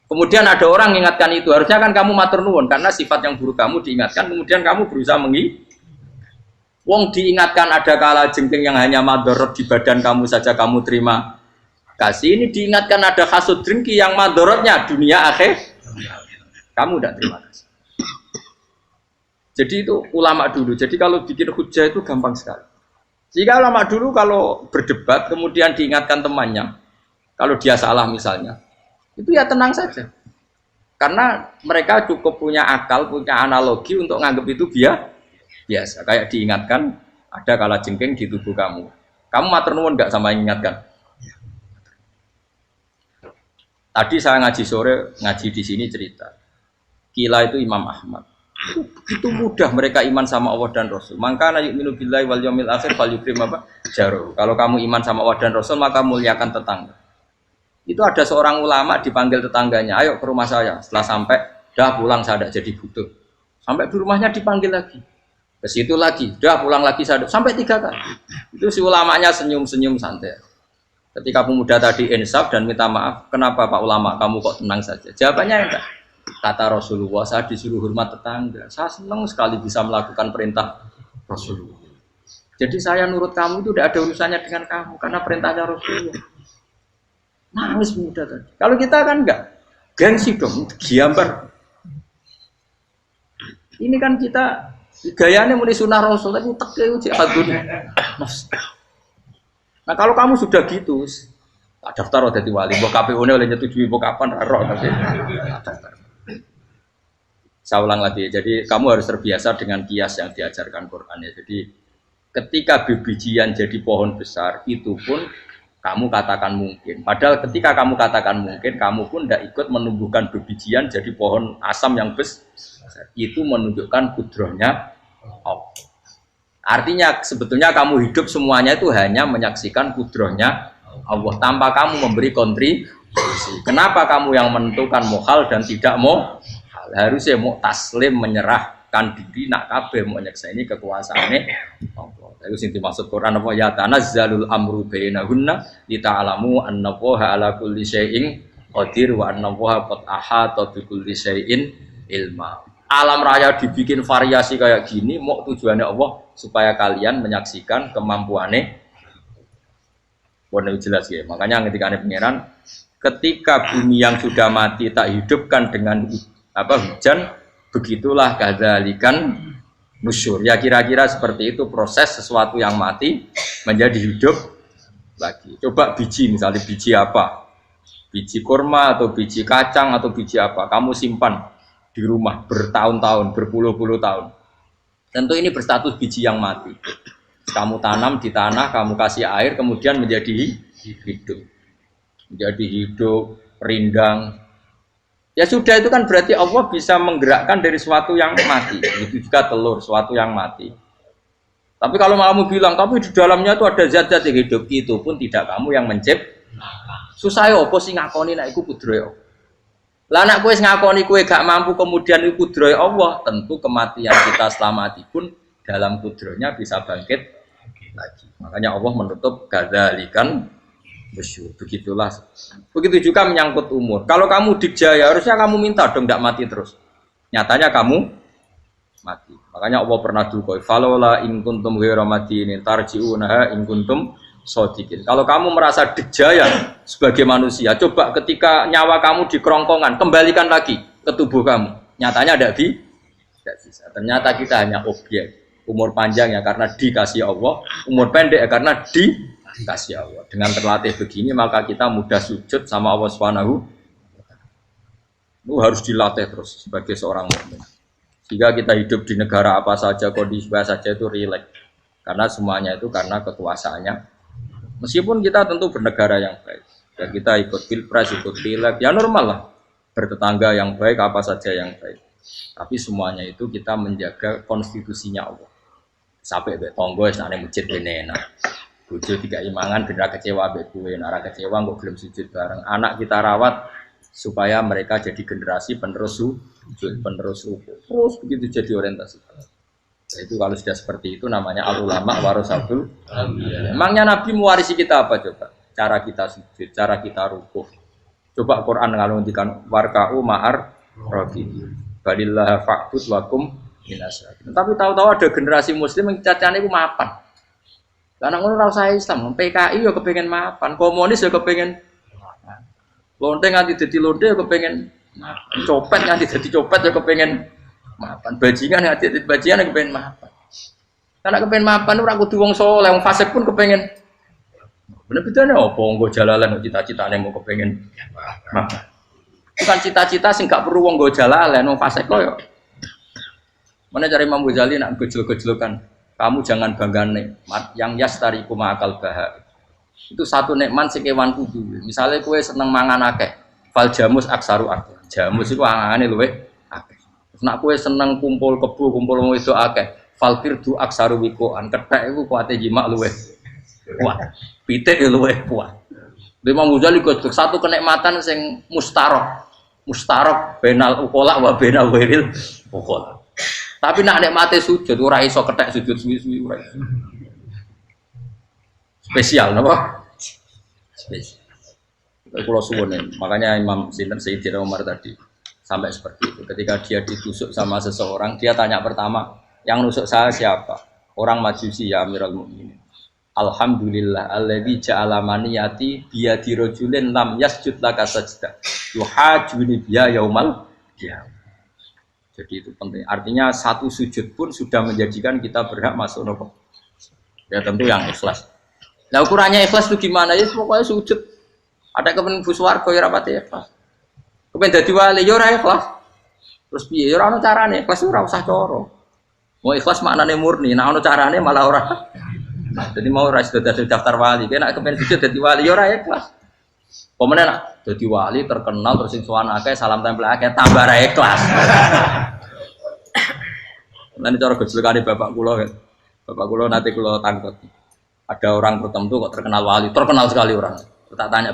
Speaker 1: Kemudian ada orang mengingatkan itu, harusnya kan kamu matur nuwun karena sifat yang buruk kamu diingatkan, kemudian kamu berusaha Wong diingatkan ada kala jengking yang hanya madorot di badan kamu saja kamu terima kasih, ini diingatkan ada hasud drengki yang madorotnya dunia akhir, kamu tidak terima kasih. Jadi itu ulama dulu. Jadi kalau bikin hujah itu gampang sekali. Jika ulama dulu kalau berdebat kemudian diingatkan temannya, kalau dia salah misalnya, itu ya tenang saja. Karena mereka cukup punya akal, punya analogi untuk nganggap itu biasa. Kayak diingatkan ada kala jengking di tubuh kamu. Kamu matur nuwun enggak sama ingatkan? Tadi saya ngaji sore, ngaji di sini cerita. Kila itu Imam Ahmad. Begitu mudah mereka iman sama Allah dan Rasul. Maka yu'minu billahi wal yaumil akhir falyukrim apa? Jaruh. Kalau kamu iman sama Allah dan Rasul maka muliakan tetangga. Itu ada seorang ulama dipanggil tetangganya, ayo ke rumah saya. Setelah sampai, dah pulang saya tidak jadi butuh. Sampai di rumahnya dipanggil lagi. Ke situ lagi, dah pulang lagi saya sampai 3 kali. Itu si ulamanya senyum-senyum santai. Ketika pemuda tadi insaf dan minta maaf, kenapa Pak Ulama kamu kok tenang saja? Jawabannya enggak. Kata Rasulullah, saya disuruh hormat tetangga. Saya senang sekali bisa melakukan perintah Rasulullah. Jadi saya nurut kamu itu tidak ada urusannya dengan kamu, karena perintahnya Rasulullah. Nangis pemuda tadi. Kalau kita kan enggak, gengsi dong, giambar. Ini kan kita gayanya muni sunnah Rasul, tapi teke uji hadun. Nah kalau kamu sudah gitu, tak daftar jadi wali, mbok KPU-ne oleh nyetujui mbok kapan roh tapi daftar. Saya ulang lagi, jadi kamu harus terbiasa dengan kias yang diajarkan Quran ya. Jadi ketika bibijian jadi pohon besar, itu pun kamu katakan mungkin. Padahal ketika kamu katakan mungkin, kamu pun tidak ikut menumbuhkan bibijian jadi pohon asam yang besar. Itu menunjukkan kudrohnya Allah. Artinya sebetulnya kamu hidup semuanya itu hanya menyaksikan kudrohnya Allah tanpa kamu memberi kontribusi. Kenapa kamu yang menentukan mohal dan tidak mau? Harusnya mau taslim menyerahkan diri nak kabeh mau nyekseni kekuasaane Allah. Itu sing dimaksud Quran apa ya tanazzalul amru bainahunna lita'lamu annallaha ala kulli syai'in qadir wa annallaha qad ahata bi kulli syai'in ilma. Alam raya dibikin variasi kayak gini mau tujuannya Allah supaya kalian menyaksikan kemampuannya. Benar jelas ya. Makanya ketika ada pangeran, ketika bumi yang sudah mati tak hidupkan dengan hujan, begitulah kadzalikan nusyur. Ya kira-kira seperti itu proses sesuatu yang mati menjadi hidup lagi. Coba biji misalnya biji apa? Biji kurma atau biji kacang atau biji apa? Kamu simpan di rumah bertahun-tahun, berpuluh-puluh tahun. Tentu ini berstatus biji yang mati. Kamu tanam di tanah, kamu kasih air, kemudian menjadi hidup. Menjadi hidup, rindang. Ya sudah itu kan berarti Allah bisa menggerakkan dari sesuatu yang mati. Itu juga telur, sesuatu yang mati. Tapi kalau kamu bilang, tapi di dalamnya itu ada zat-zat yang hidup, itu pun tidak kamu yang menciptakan. Susah ya apa sih ngakoni nek iku kudrohe. Lah nek kowe ngakoni kowe gak mampu kemudian iku kudrohe Allah, tentu kematian kita setelah mati pun dalam kudrohnya bisa bangkit lagi. Makanya Allah menutup kadzalikan nusyur. Begitulah. Begitu juga menyangkut umur. Kalau kamu dijaya harusnya kamu minta dong tidak mati terus. Nyatanya kamu mati. Makanya Allah pernah dukoi falola in kuntum ghairu madinin tarji'unaha in kuntum shodiqin. Kalau kamu merasa dijaya sebagai manusia, coba ketika nyawa kamu di kerongkongan, kembalikan lagi ke tubuh kamu. Nyatanya tidak bisa. Ternyata kita hanya objek. Umur panjang ya karena dikasih Allah, umur pendek ya karena dikasih Allah. Dengan terlatih begini maka kita mudah sujud sama Allah Subhanahu. Itu harus dilatih terus sebagai seorang mukmin. Jika kita hidup di negara apa saja, kondisi apa saja itu rileks. Karena semuanya itu karena kekuasaannya. Meskipun kita tentu bernegara yang baik. Ya kita ikut pilpres, ikut pileg, ya normal lah. Bertetangga yang baik, apa saja yang baik. Tapi semuanya itu kita menjaga konstitusinya Allah. Sampai be tonggo senane masjid kene enak. Bojo tiga imangan bener kecewa be kowe, nek kecewa kok gelem sujud bareng. Anak kita rawat supaya mereka jadi generasi penerus sujud, penerus rukuk. Terus begitu jadi orientasi. Itu kalau sudah seperti itu namanya al ulama warasatul anbiya. Emangnya Nabi mewarisi kita apa coba? Cara kita sujud, cara kita rukuk. Coba Quran kalau ngendikan warka'u ma'ar rakiin. Balillah fa'bud wakum minasyakirin. Tapi tahu-tahu ada generasi muslim yang cacane iku mapan. Karena ngono ora usah Islam, PKI ya kepengin mapan, komunis ya kepengin mapan. Lonte nganti dadi lonte ya kepengin mapan. Copet nganti dadi copet ya kepengin mapan. Bajingan nganti dadi bajingan ya kepengin mapan. Karena kepengin mapan ora kudu wong saleh, wong fasik pun kepengin. Bener-bener apa nggo jalalan cita-citane mau kepengin mapan. Bukan cita-cita sing gak perlu wong nggo jalalan, wong fasik kok ya. Mana cari Imam Ghazali nak gejol-gejolokan. Kamu jangan bangga nikmat yang yastariku ma'akal bahar. Itu satu nikmat sing kewan kudu. Misalnya kowe seneng mangan akeh, fal jamus aksaru akeh. Jamus iku angane luwih akeh. Nek kowe seneng kumpul kebo, kumpul wong wedok akeh, fal firdu aksaru wikoan. Kethek iku kuwate jimak luwih kuat. Pitik luwih kuat. Imam Ghazali kok satu kenikmatan sing mustarok benal ukola wa benal wiril ukola. Tapi nak nikmate sujud ora iso kethek sujud suwi-suwi ora. Spesial napa? Spesial. Kalau suwun makanya Imam Sinten Sayyidina Umar tadi sampai seperti itu. Ketika dia ditusuk sama seseorang, dia tanya pertama, yang nusuk saya siapa? Orang Majusi ya Amirul Mukminin. Alhamdulillah alladzi ja'ala maniyati biyadi rajulin lam yasjud laka sajda. Yuhajuni biya yaumal qiyamah. Jadi itu penting. Artinya satu sujud pun sudah menjadikan kita berhak masuk neraka. Ya tentu yang ikhlas. Nah ukurannya ikhlas itu gimana? Ya pokoknya sujud. Ada kepen buswarga ya rapati ikhlas. Kepen dadi wali ya ora ikhlas. Terus piye? Ya ora ono carane. Ikhlas ora usah cara. Mau ikhlas maknane murni. Nah ono carane malah ora. Jadi mau ora dadi daftar wali. Kena kepen sujud dadi wali ya ora ikhlas. Pemene nak dadi wali terkenal terus sing sowan akeh salam tempel akeh tambah ra ikhlas. Lan cara gejolakane bapak kula kan. Bapak kula nanti kula tangkut. Ada orang tertentu kok terkenal wali, terkenal sekali orang. Tak tanya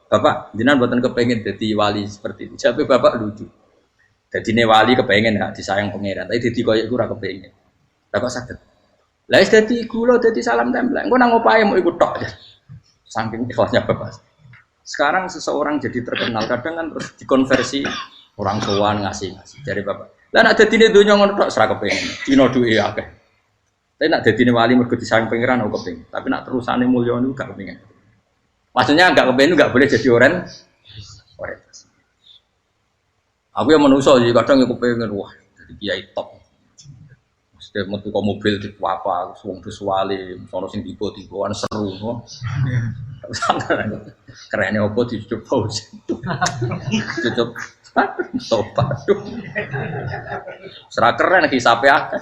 Speaker 1: bapak, jenengan mboten kepengin dadi wali seperti itu. Jawabe bapak lucu. Dadine wali kepengin hak disayang pangeran, tapi dadi koyo iku ora kepengin. Lah kok saged. Lah wis dadi kula dadi salam tempel. Engko nang opahe mau iku tok. Saking ikhlasnya bapak. Sekarang seseorang jadi terkenal, kadang kan terus dikonversi orang sowan ngasih dari bapak. Lah nak dadine donya ngono tok ora kepengin. Dino duwe akeh. Tapi nak dadine wali mergo disayang pangeran aku kepengin. Tapi nak terusane mulya niku gak kepengin. Maksudnya enggak kepengin enggak boleh jadi orang. Aku yang manusa jadi kadang aku kepengin wah jadi kiai top. Mesti metu kok mobil di apa wong wali, sono sing tiba-tiban seru no. Kerene opo dicucuk pause. Cucuk tobat. Serah keren hisabe akeh.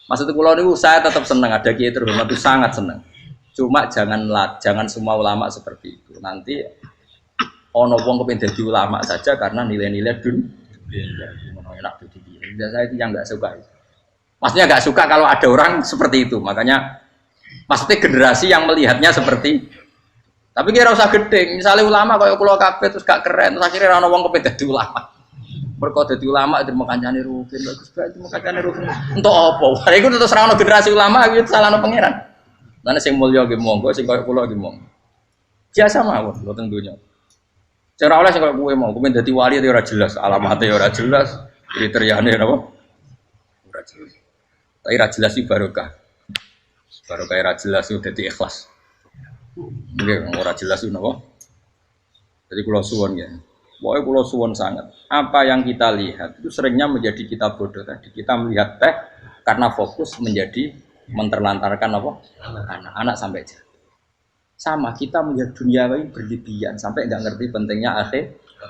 Speaker 1: Maksud kula niku saya tetap senang ada kiai terhormat itu sangat senang. Cuma jangan semua ulama seperti itu. Nanti ono wong kepengin dadi ulama saja karena nilai-nilai dunia. Enak dadi kiai. Saya itu yang enggak suka. Maksudnya enggak suka kalau ada orang seperti itu. Makanya maksudnya generasi yang melihatnya seperti tapi kira usah gede, misalnya ulama kayak kulo kabeh terus gak keren, terus akhirnya ana wong kepengin dadi ulama. Mergo dadi ulama terima kancane rugen, bagus banget terima kancane rugen. Entuk apa? Lah iku terus ora ono generasi ulama iki salahno pangeran. Lan sing mulya nggih monggo, sing kaya kulo nggih monggo. Biasa mawon mboten donya. Sing ora oleh sing kaya kowe mau, kowe dadi wali ora jelas, alamate ora jelas, kriteriane napa? Ora jelas. Tapi ra jelas iki barokah. Barokah ra jelas iku dadi ikhlas. Nggih, ora jelas itu napa. Jadi kula suwun ya. Pokoke kula suwun sangat. Apa yang kita lihat itu seringnya menjadi kita bodoh tadi. Kita melihat teh karena fokus menjadi menterlantarkan apa? Anak-anak sampai jatuh. Sama kita melihat dunia ini berlebihan sampai enggak ngerti pentingnya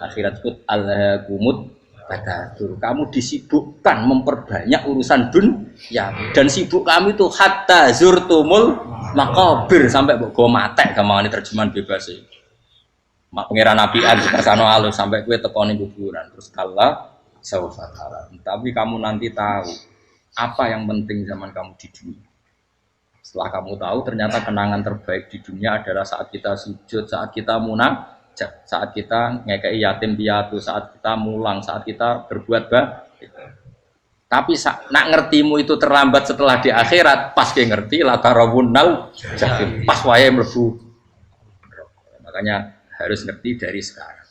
Speaker 1: akhirat itu al-kumut takatsur. Kamu disibukkan memperbanyak urusan dunia dan sibuk kamu itu hatta zurtumul makabir sampai mbok matek gampangane terjemahan bebas iki. Mak pangeran nabian kersane alus sampai kowe teko ning kuburan terus kala sawfatara. Tapi kamu nanti tahu apa yang penting zaman kamu di dunia. Setelah kamu tahu ternyata kenangan terbaik di dunia adalah saat kita sujud, saat kita munajat, saat kita ngekei yatim piatu, saat kita mulang, saat kita berbuat baik. Tapi nak ngertimu itu terlambat setelah di akhirat, pas dia ngerti la tarawunnal jahim, pas wae mlebu. Makanya harus ngerti dari sekarang.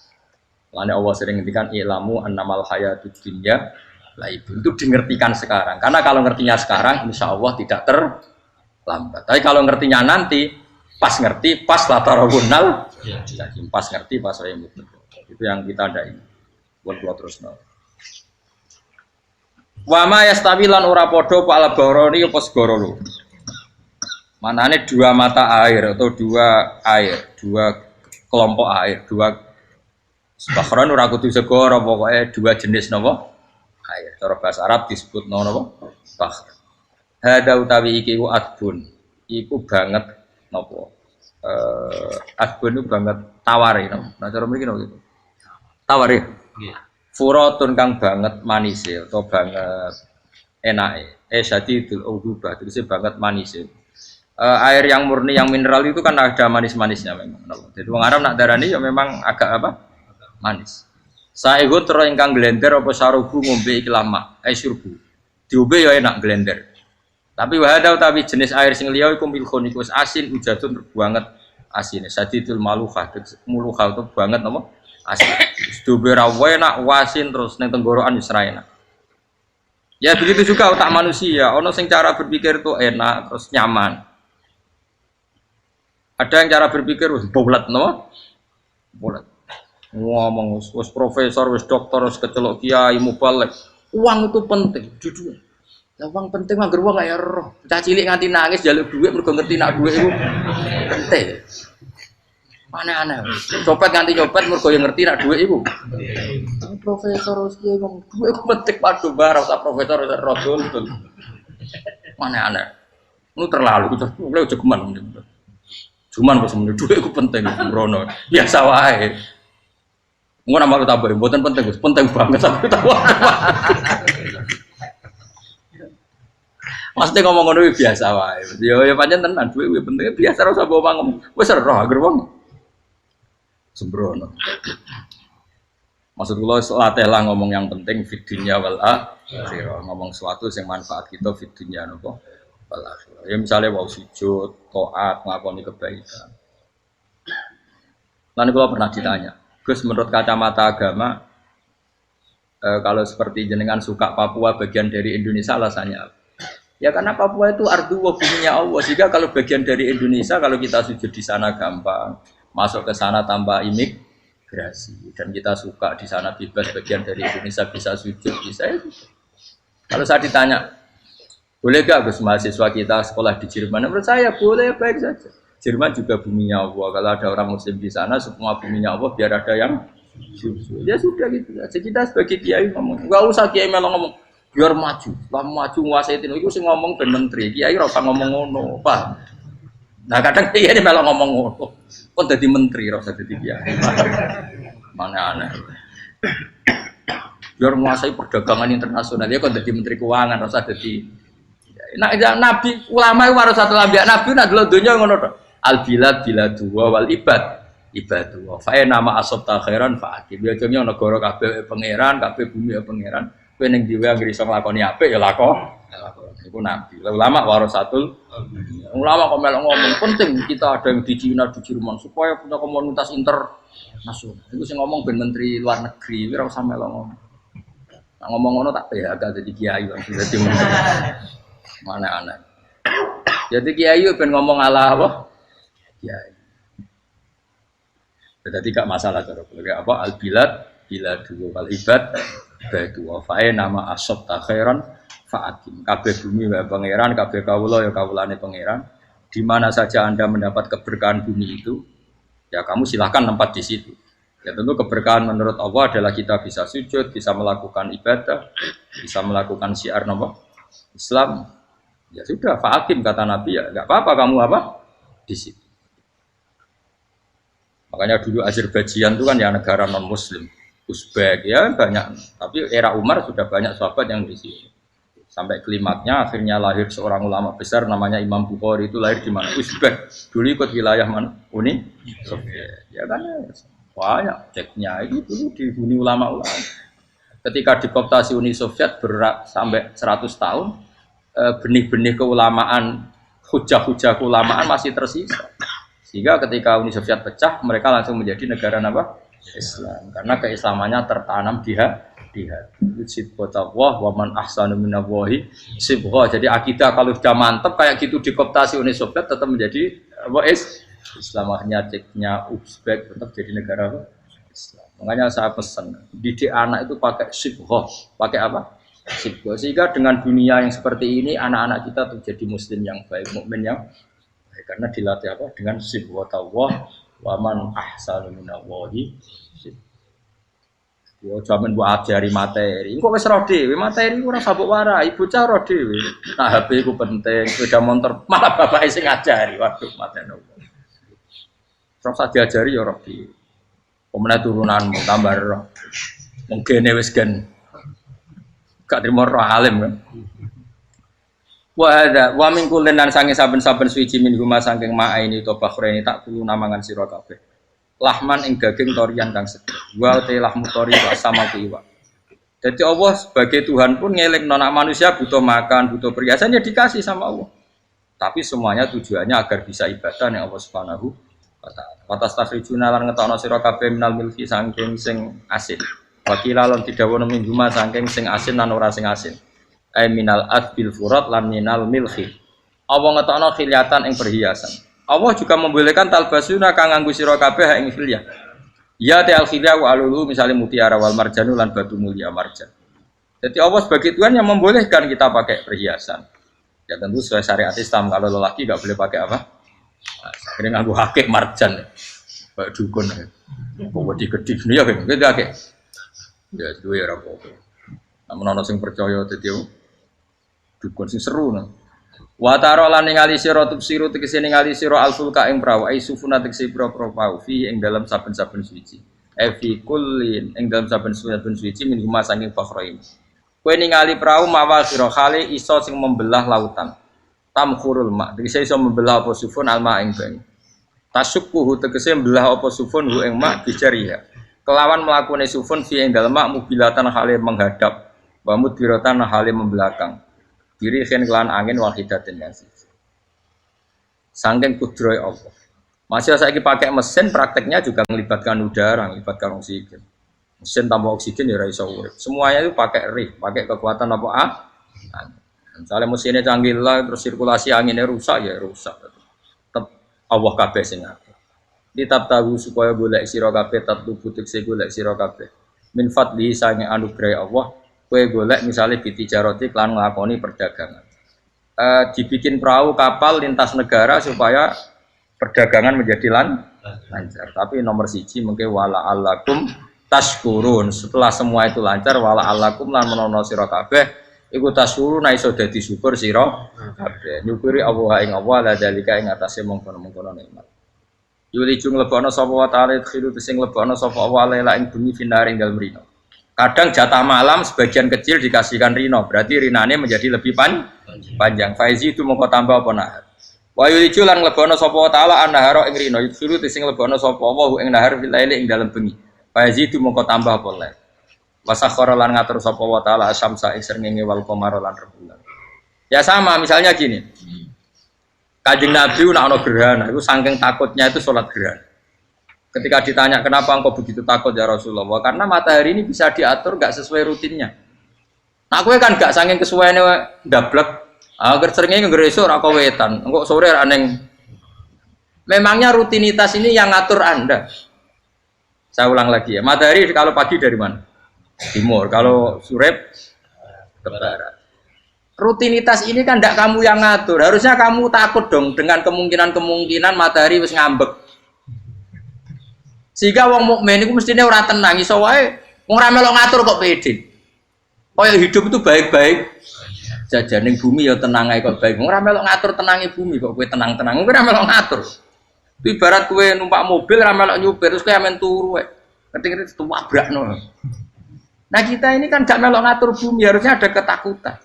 Speaker 1: Lainnya Allah sering ngertikan ilamu annamal hayatud dunya lah itu dingertikan sekarang. Karena kalau ngertinya sekarang, insya Allah tidak terlambat. Tapi kalau ngertinya nanti, pas ngerti, pas la tarawunnal jahim, pas ngerti, pas wae mlebu. Itu yang kita ada ini. Buat terus no. Wama yastawi lan ora padha pala baroni apa segara loro. Manane dua mata air atau dua air, dua kelompok air, dua bahron ora kudu segara, pokoke dua jenis napa? Air. Cara bahasa Arab disebut napa? Bahr. Hada utawi iki ku adbun. Iku banget napa? Adbun itu banget tawar ya. Nah cara mriki napa gitu. Tawar ya. Nggih. Furatun kang banget manise atau banget enake. Syadidul udubah itu banget manise. Air yang murni yang mineral itu kan ada manis-manisnya memang. Jadi wong Arab nak darani ya memang agak apa? Manis. Saehu terus ingkang glender apa sarubu ngombe iki lama, syurbu. Diombe ya enak glender. Tapi wahada utawi jenis air sing liya iku milkhun iku asin ujatun banget asine. Syadidul maluhah, muluhah itu banget napa? Asin. Diombe ra enak wasin terus ning tenggorokan wis ra enak. Ya begitu juga otak manusia, ono sing cara berpikir itu enak terus nyaman. Ada yang cara berpikir wis bulat no? Bulat. Ngomong wis profesor, wis dokter, wis kecelok kiai mubalek. Uang itu penting, jujur. Ya uang penting mah uang kaya roh. Cah cilik nganti nangis njaluk dhuwit mergo ngerti nak dhuwit iku penting. Aneh-aneh. Copet nganti nyopet mergo yang ngerti nak dhuwit iku. Profesor wis kiai ngomong dhuwit penting padu barang tak profesor rodol. Aneh-aneh. Lu terlalu mulai jegeman. Cuman kok semeneh dhuwit iku penting brono. Biasa wae. Ngono malu tambah mboten penting, penting banget sampe tahu. Mesti ngomong ngono biasa wae. Ya pancen tenan dhuwit kuwi penting biasa ora usah bawa ngomong. Wis roh agar wong sembrono. Maksud kula latih lah ngomong yang penting fid dunya wal akhirah. Ngomong sesuatu yang manfaat kita fid dunya napa wal akhirah. Ya misalnya wau sujud, taat, ngakoni kebaikan. Lan kula pernah ditanya, Gus menurut kacamata agama kalau seperti jenengan suka Papua bagian dari Indonesia alasannya apa? Ya karena Papua itu ardu wa buminya Allah. Jika kalau bagian dari Indonesia kalau kita sujud di sana gampang, masuk ke sana tanpa imigrasi dan kita suka di sana bebas bagian dari Indonesia bisa sujud bisa ya. Kalau saya ditanya boleh gak Gus mahasiswa kita sekolah di Jerman? Menurut saya boleh baik saja. Jerman juga buminya Allah. Kalau ada orang Muslim di sana semua buminya Allah biar ada yang ya sudah gitu. Jadi kita sebagai kiai ngomong nggak usah kiai malah ngomong biar maju, maju nguasai itu sih ngomong ben menteri kiai ora usah ngomong ngono, Pak. Nah kadang kiai malah ngomong ngono. Kok jadi menteri ora usah jadi kiai. Mana aneh. Biar menguasai perdagangan internasional ya kok jadi menteri keuangan ora usah jadi. Nah nabi ulama itu harus satu lambiak nabi nak dulu dunia ngono to. Al bilad biladu wal ibad ibadu. Fa nama asabta khairan fa akib. Ya jenenge negara kabeh pangeran, kabeh bumi pangeran. Kowe ning dhewe anggere iso nglakoni apik ya lakon. Iku nabi. Ulama warasatul ulama kok melok ngomong penting kita ada yang di Cina di Jerman supaya punya komunitas internasional. Iku sing ngomong ben menteri luar negeri ora usah melok ngomong. Nah, ngomong ngono tak PHK jadi kiai dadi menteri. Mana aneh. Jadi kiai ben ngomong ala apa? Kiai. Jadi gak masalah cara apa al bilad biladu wal ibad batu wa fae nama asab ta khairan faatim. Kabeh bumi wae pangeran, kabeh kawula ya kawulane pangeran. Di mana saja Anda mendapat keberkahan bumi itu, ya kamu silahkan tempat di situ. Ya tentu keberkahan menurut Allah adalah kita bisa sujud, bisa melakukan ibadah, bisa melakukan syiar nama Islam. Ya sudah, faatim kata Nabi ya, enggak apa-apa kamu apa di situ. Makanya dulu Azerbaijan itu kan ya negara non Muslim. Uzbek ya banyak, tapi era Umar sudah banyak sahabat yang di sini. Sampai klimaknya akhirnya lahir seorang ulama besar namanya Imam Bukhari itu lahir di mana? Uzbek. Dulu ikut wilayah mana? Uni Soviet. Ya kan banyak ceknya itu dulu dihuni ulama-ulama. Ketika dikooptasi Uni Soviet berat sampai 100 tahun, benih-benih keulamaan, hujah-hujah keulamaan masih tersisa. Sehingga ketika Uni Soviet pecah, mereka langsung menjadi negara apa? Islam. Karena keislamannya tertanam di hati. Sibghatullah wa man ahsanu minallahi sibghah. Jadi akidah kalau sudah mantap kayak gitu dikooptasi Uni Soviet tetap menjadi apa? Islam. Makanya ceknya Uzbek tetap jadi negara apa? Islam. Makanya saya pesan didik anak itu pakai sibghah. Pakai apa? Sibghah. Sehingga dengan dunia yang seperti ini anak-anak kita tuh jadi muslim yang baik, mukmin yang karena dilatih apa dengan sibghatullah wa man ahsanu minallahi yo jaman mbok ajari materi engko wis ro dhewe materi ora sabuk warai bocah ro dhewe nah HP ku penting sepeda motor malah bapake sing ngajari waduh mateni terus diajari yo ro dhewe pemene turunanmu tambah ro mungkin wis gen gak trimo ro alim kan wa min kullin lan sange saben-saben suci min huma saking ma'aini to bakhreni tak kulo namangan sira kabeh. Lahman ing daging torian kang seger. Wa te lahmu tori wa sama iwa. Jadi Allah sebagai Tuhan pun ngelingno nek manusia butuh makan, butuh perhiasan ya dikasih sama Allah. Tapi semuanya tujuannya agar bisa ibadah ning Allah Subhanahu wa taala. Wa tastakhrijuna lan ngetokno sira kabeh minal milki saking sing asin. Wa kilalon didhawuhna min huma saking sing asin lan ora sing asin. Minal adbil furat lan minal milhi. Allah ngetokno khilyatan ing perhiasan. Allah juga membolehkan talbasuna kang nganggo sira kabeh ing khilyah. Ya ta'al khilyah wa alulu misalnya mutiara wal marjanu lan batu mulia marjan. Jadi Allah sebagai Tuhan yang membolehkan kita pakai perhiasan. Ya tentu sesuai syariat Islam kalau lelaki enggak boleh pakai apa? Akhirnya nganggo hakik marjan. Kayak dukun. Kok digedhi ya gitu akeh. Ya duwe ora apa-apa. Namun ana sing percaya dadi dukun sing seru nah. Wa taro lan ningali sira tubsiru tegese ningali sira alfulka ing prawa ai sufuna tegese pro-pro fi ing dalam saben-saben suci. Fi kullin ing dalam saben-saben suci min huma saking bakhrain. Kowe ningali prau mawa sira khali iso sing membelah lautan. Tamkhurul ma tegese iso membelah apa sufun alma ing banyu. Tasukkuhu tegese membelah apa sufun hu ing ma bijariha. Kelawan mlakune sufun fi ing dalem mak mubilatan hale menghadap wa mudbiratan hale membelakang. Diri khen kelan angin wahidatin yang siji. Saking kudrohe Allah. Masih saiki pakai mesin prakteknya juga melibatkan udara, melibatkan oksigen. Mesin tanpa oksigen ya ora iso urip. Semuanya itu pakai rih, pakai kekuatan apa Misalnya mesinnya canggih lah, terus sirkulasi anginnya rusak ya rusak. Tetap Allah kabeh sing ngatur. Ditab tahu supaya golek sira kabeh tatlubu tekse golek sira kabeh. Min fadli sange anugerah Allah. Kue golek misalnya bitijaroti klan ngelakoni perdagangan. Dibikin perahu kapal lintas negara supaya perdagangan menjadi lancar. Tapi nomor siji mungkin wala alakum tashkurun. Setelah semua itu lancar wala alakum lan menono sira kabeh iku tashkurun iso dadi syukur sira kabeh. Nyukuri Allah ing Allah la dalika ing atase mongkon-mongkon nikmat. Yuli jung lebono sapa wa ta'ala khiru sing lebono sapa Allah lela ing bumi finar ing dalem rino. Kadang jatah malam sebagian kecil dikasihkan rino, berarti rinane menjadi lebih panjang. Faizi itu mongko tambah apa nahar. Wa yulicu lan lebono sapa taala annahara ing rino, yusuru sing lebono sapa wa ing nahar fil laili ing dalem bengi. Faizi itu mongko tambah apa lae. Wasakhara lan ngatur sapa wa taala asyamsa ing srengenge wal qamara lan rembulan. Ya sama misalnya gini. Kanjeng Nabi nek ana gerhana itu saking takutnya itu salat gerhana. Ketika ditanya kenapa engkau begitu takut ya Rasulullah, karena matahari ini bisa diatur gak sesuai rutinnya. Nah, aku kan gak saking kesuaiannya dablek. Agar seringnya ngeresuk rako wetan, engkau sore aneh. Memangnya rutinitas ini yang ngatur Anda. Saya ulang lagi ya, matahari kalau pagi dari mana? Timur, kalau sore ke barat. Rutinitas ini kan tidak kamu yang ngatur. Harusnya kamu takut dong dengan kemungkinan matahari wis ngambek. Sehingga wong mukmin iku mestine ora tenang iso wae wong ra melok ngatur kok pede. Kaya hidup itu baik-baik. Jajaning bumi ya tenang ae kok baik. Wong ra melok ngatur tenange bumi kok kowe tenang-tenang. Kowe ra melok ngatur. Itu ibarat kowe numpak mobil ra melok nyupir terus kowe amen turu wae. Ketik-ketik tuwabrakno. Nah kita ini kan gak melok ngatur bumi, harusnya ada ketakutan.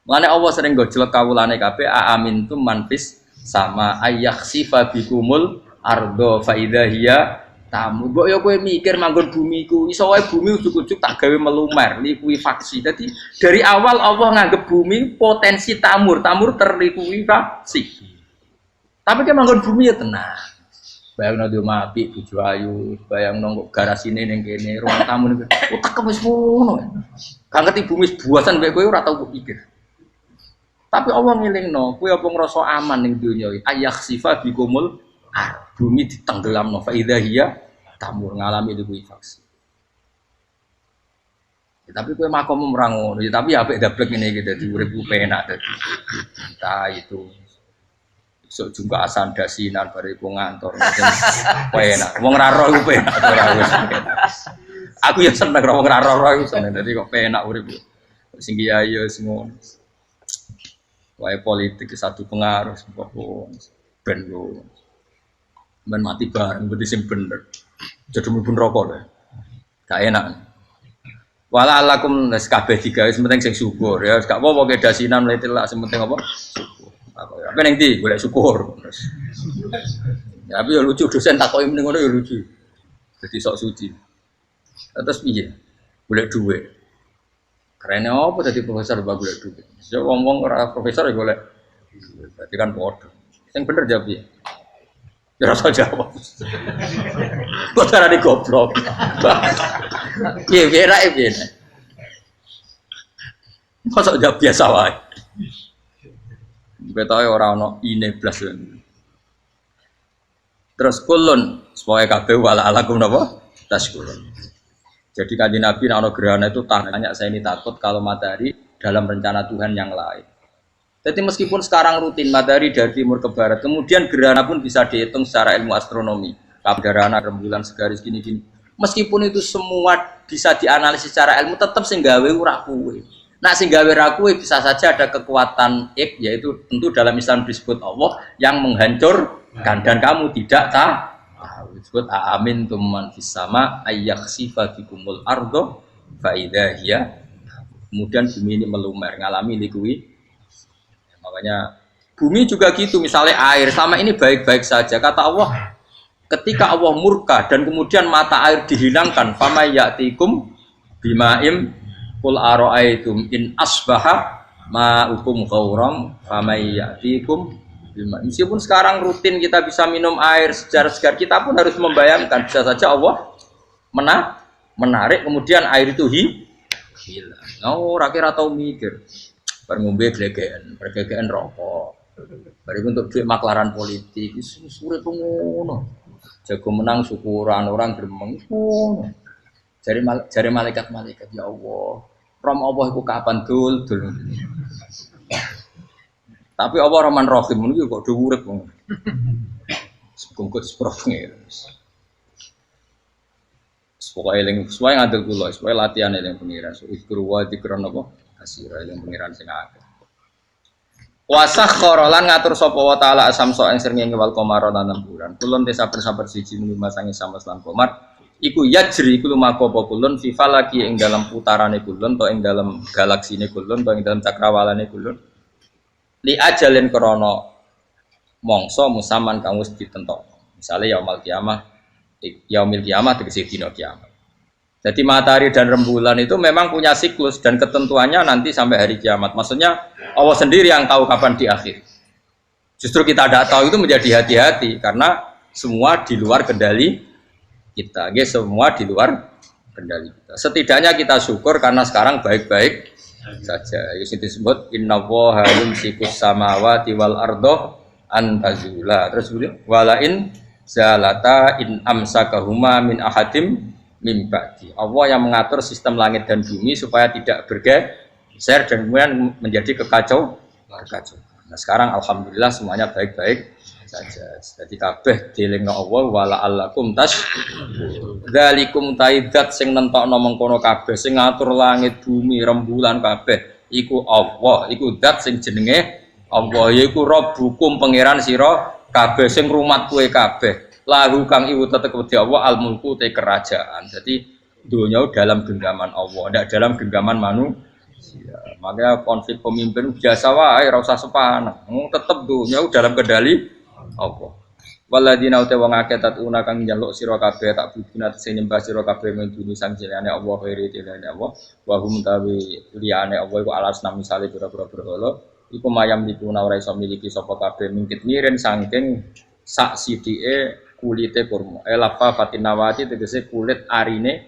Speaker 1: Mulane Allah sering gojlek kawulane kabeh amintum manfis sama ayakhsifa bikumul ardo fa idza hiya tamu. Mbok ya kowe mikir manggon bumi ku iso wae bumi ujug-ujug tak gawe melumer, likuifaksi. Jadi dari awal Allah nganggep bumi potensi tamur terlikuifaksi. Tapi kan manggon bumi ya tenang. Bayangno di omah apik bojo ayu, bayangno kok garasine ning kene, ruang tamu niku. Utek wis ngono. Gak ngerti bumi wis buasan mek kowe ora tau pikir. Tapi Allah ngelingno, kowe apa ngrasa aman ning donya iki? Ayakhsifa bikumul bumi ditenggelamno fa idza hiya tamur ngalami likuifaksi. Ya, tapi kowe makom ora ngono, ya, tapi apik dablek ngene iki dadi uripku penak dadi. Entah itu sok juga asan dasinan bariku ngantor. Penak. Wong ra roh iku penak ora wis. Aku ya seneng wong ra roh iku seneng dadi kok penak urip. Sing kiai ya ngono. Wae politik satu pengaruh sebab ben yo. Men mati bareng berarti sing bener. Jadi mlebu neraka lho. Gak enak. Wala alakum nes kabeh digawe penting sing syukur ya. Gak apa-apa ke dasinan mlete lak sing penting apa? Apa ning ndi golek syukur. Ya tapi yo lucu dosen takoki mending ngono yo lucu. Dadi sok suci. Terus piye? Golek dhuwit. Karena apa dadi profesor bab golek dhuwit. Ya wong-wong ora profesor ya golek. Berarti kan padha. Sing bener jawab piye? Ya rasa jawab. Kok carane goblok. Piye piye. Kok jawab biasa wae. Betawe ora ono ine blas. Terus kulun supaya kabeh wala alakum napa? Taskulun. Jadi kanjeng Nabi nek ana gerhana itu tanya saya ini takut kalau matahari dalam rencana Tuhan yang lain. Jadi meskipun sekarang rutin matahari dari timur ke barat, kemudian gerhana pun bisa dihitung secara ilmu astronomi. Gerhana rembulan segaris gini-gini. Meskipun itu semua bisa dianalisis secara ilmu, tetap sing gawe ora kuwe. Nah sing gawe ra kuwe bisa saja ada kekuatan yaitu tentu dalam Islam disebut Allah yang menghancurkan dan kamu tidak tahu. Disebut amin tumman fis sama ayyakhsifa bikumul ardo fa idza hiya. Kemudian bumi ini melumer ngalami likui. Makanya bumi juga gitu, misalnya air selama ini baik-baik saja. Kata Allah, ketika Allah murka dan kemudian mata air dihilangkan, fama ya'tikum bima'im qul ara'aitum in asbaha ma'ukum ghauram fama ya'tikum bima. Meskipun sekarang rutin kita bisa minum air segar-segar, kita pun harus membayangkan bisa saja Allah menarik kemudian air itu hilang. Oh, rakyat atau mikir. Ngombe glegeken rokok. Bari untuk duit maklaran politik wis urip ngono. Jago menang syukuran orang gremeng ngono. Jare malaikat ya Allah. Rom Allah iku kapan dul. Tapi Allah Rahman Rahim niku kok do urip ngono. Sengkut sprofnge. Pokoke eling sesuai ngadil kula, sesuai latihan eling pengiran. Ikru wa dikron apa? Kasira yang pengiran sing akeh. Wasakhkhara lan ngatur sapa wa taala asamso ing srengenge wal qamara lan bulan. Kulun desa saper siji mung masangi sama lan qamar. Iku yajri iku lumaku apa kulun fi falaki ing dalam putarane kulun to ing dalam galaksine kulun to ing dalam cakrawalane kulun. Li ajalin krana mangsa musaman kang wis ditentokno. Misale yaumul kiamah tegese dina kiamat. Jadi matahari dan rembulan itu memang punya siklus dan ketentuannya nanti sampai hari kiamat. Maksudnya Allah sendiri yang tahu kapan di akhir. Justru kita tidak tahu itu menjadi hati-hati karena semua di luar kendali kita. Semua di luar kendali kita. Setidaknya kita syukur karena sekarang baik-baik saja. Itu disebut innallaha yumsikus samawati wal ardo an tazula. Terus walain zalata in amsakahuma min ahadim mimba'di. Allah yang mengatur sistem langit dan bumi supaya tidak bergeser dan kemudian menjadi kekacauan. Nah sekarang alhamdulillah semuanya baik-baik saja. Jadi kabeh dielingno Allah wala allakum dzalikum taidat sing nentokno mengkono kabeh sing ngatur langit bumi rembulan kabeh iku Allah, iku zat sing jenenge Allah yaiku Rabbukum pangeran sira kabeh sing rumat kowe kabeh. Lahu kang iwu tetep wedi Allah al-mulku te kerajaan. Jadi dunia dalam genggaman Allah, tidak dalam genggaman manusia. Makanya konflik pemimpin biasa wae ora usah sepaneng. Tetep dunia dalam kendali Allah. Waladina uta wong akeh tatuna kang njaluk sira kabeh tak bubuna sing nyembah sira kabeh menduni sang jilane Allah khairi tilane Allah wa hum tawi liyane Allah iku alas nam misale pira-pira berhala iku mayam dipuna ora iso miliki sapa kabeh mingkit miren saking sak sidike kulite kurma lafa fatinawati tegese kulit arine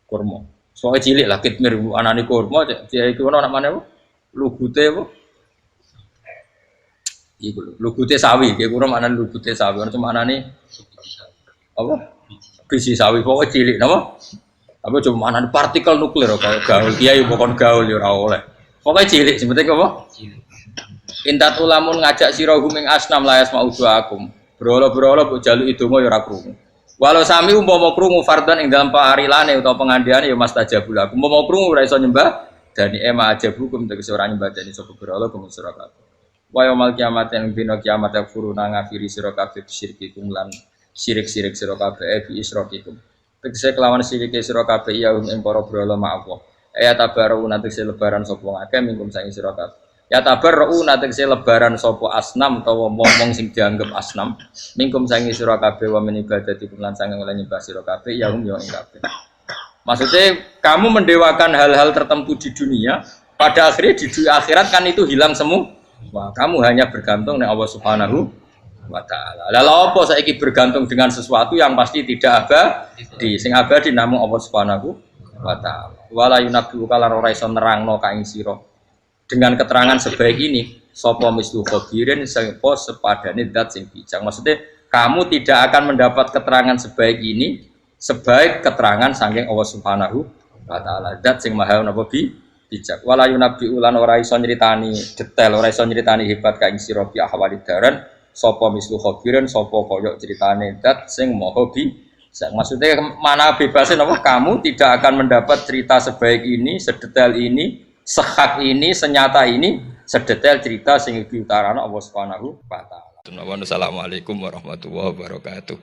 Speaker 1: kurma soe cilik lah kitmir anane kurma dia iku ana namane lugute apa iku lugute sawi, kayak kurang mana lugute sawi, orang cuma anane apa? Biji sawi pokoknya cilik, nama? Apa cuma anane partikel nuklir, kayak gaul, kiai bukan gaul ya oleh. Pokoknya cilik, sebetulnya apa? Intat ulamun ngajak sira guming asnam layas mau akum. Berolo bu jaluk itu mau yura krungu. Walau sami umpama krungu fardan ing dalam paharilane utawa pengandiane ya mas tajabul aku. Umpama krungu ora iso nyembah dani ema ajabukum tegese ora nyembah dani sapa berolo kumun sira kabeh. Wa yaumil kiamat yang dina kiamat yakfuruna ngafiri sira kabeh syirikikum lan syirik-syirik sira kabeh bi isrokikum. Tegese kelawan sirike sira kabeh ya ing para brala ma'allah. Ya tabaru nanti lebaran sapa ngakeh mingkum sangi sira kabeh. Ya tabaru nanti lebaran sapa asnam utawa momong sing dianggep asnam mingkum sangi sira kabeh wa min ibadatikum lan sange oleh nyembah sira kabeh ya ing kabeh. Maksudnya kamu mendewakan hal-hal tertentu di dunia, pada akhirnya di akhirat kan itu hilang semua. Wah, kamu hanya bergantung dengan Allah Subhanahu wa taala. Lalu apa saiki bergantung dengan sesuatu yang pasti tidak abadi, sing abadi namung Allah Subhanahu wa taala. Wala yunabbi'u kala ora iso nerangno ka ing sira. Dengan keterangan sebaik ini, sapa mislu khabirin sapa sepadane zat sing bijak. Maksudnya kamu tidak akan mendapat keterangan sebaik ini sebaik keterangan saking Allah Subhanahu wa taala. Zat sing maha napa bijak. Wala yunabbi ulan ora iso nyritani detail, ora iso nyritani hebat ka ing sira bi ahwalid daran sapa mislu khabirin sapa kaya critane zat sing maha bijak. Maksudnya mana bebasin apa kamu tidak akan mendapat cerita sebaik ini, sedetail ini, sehak ini, senyata ini, sedetail cerita sing diutarana Allah Subhanahu wa taala. Assalamualaikum warahmatullahi wabarakatuh.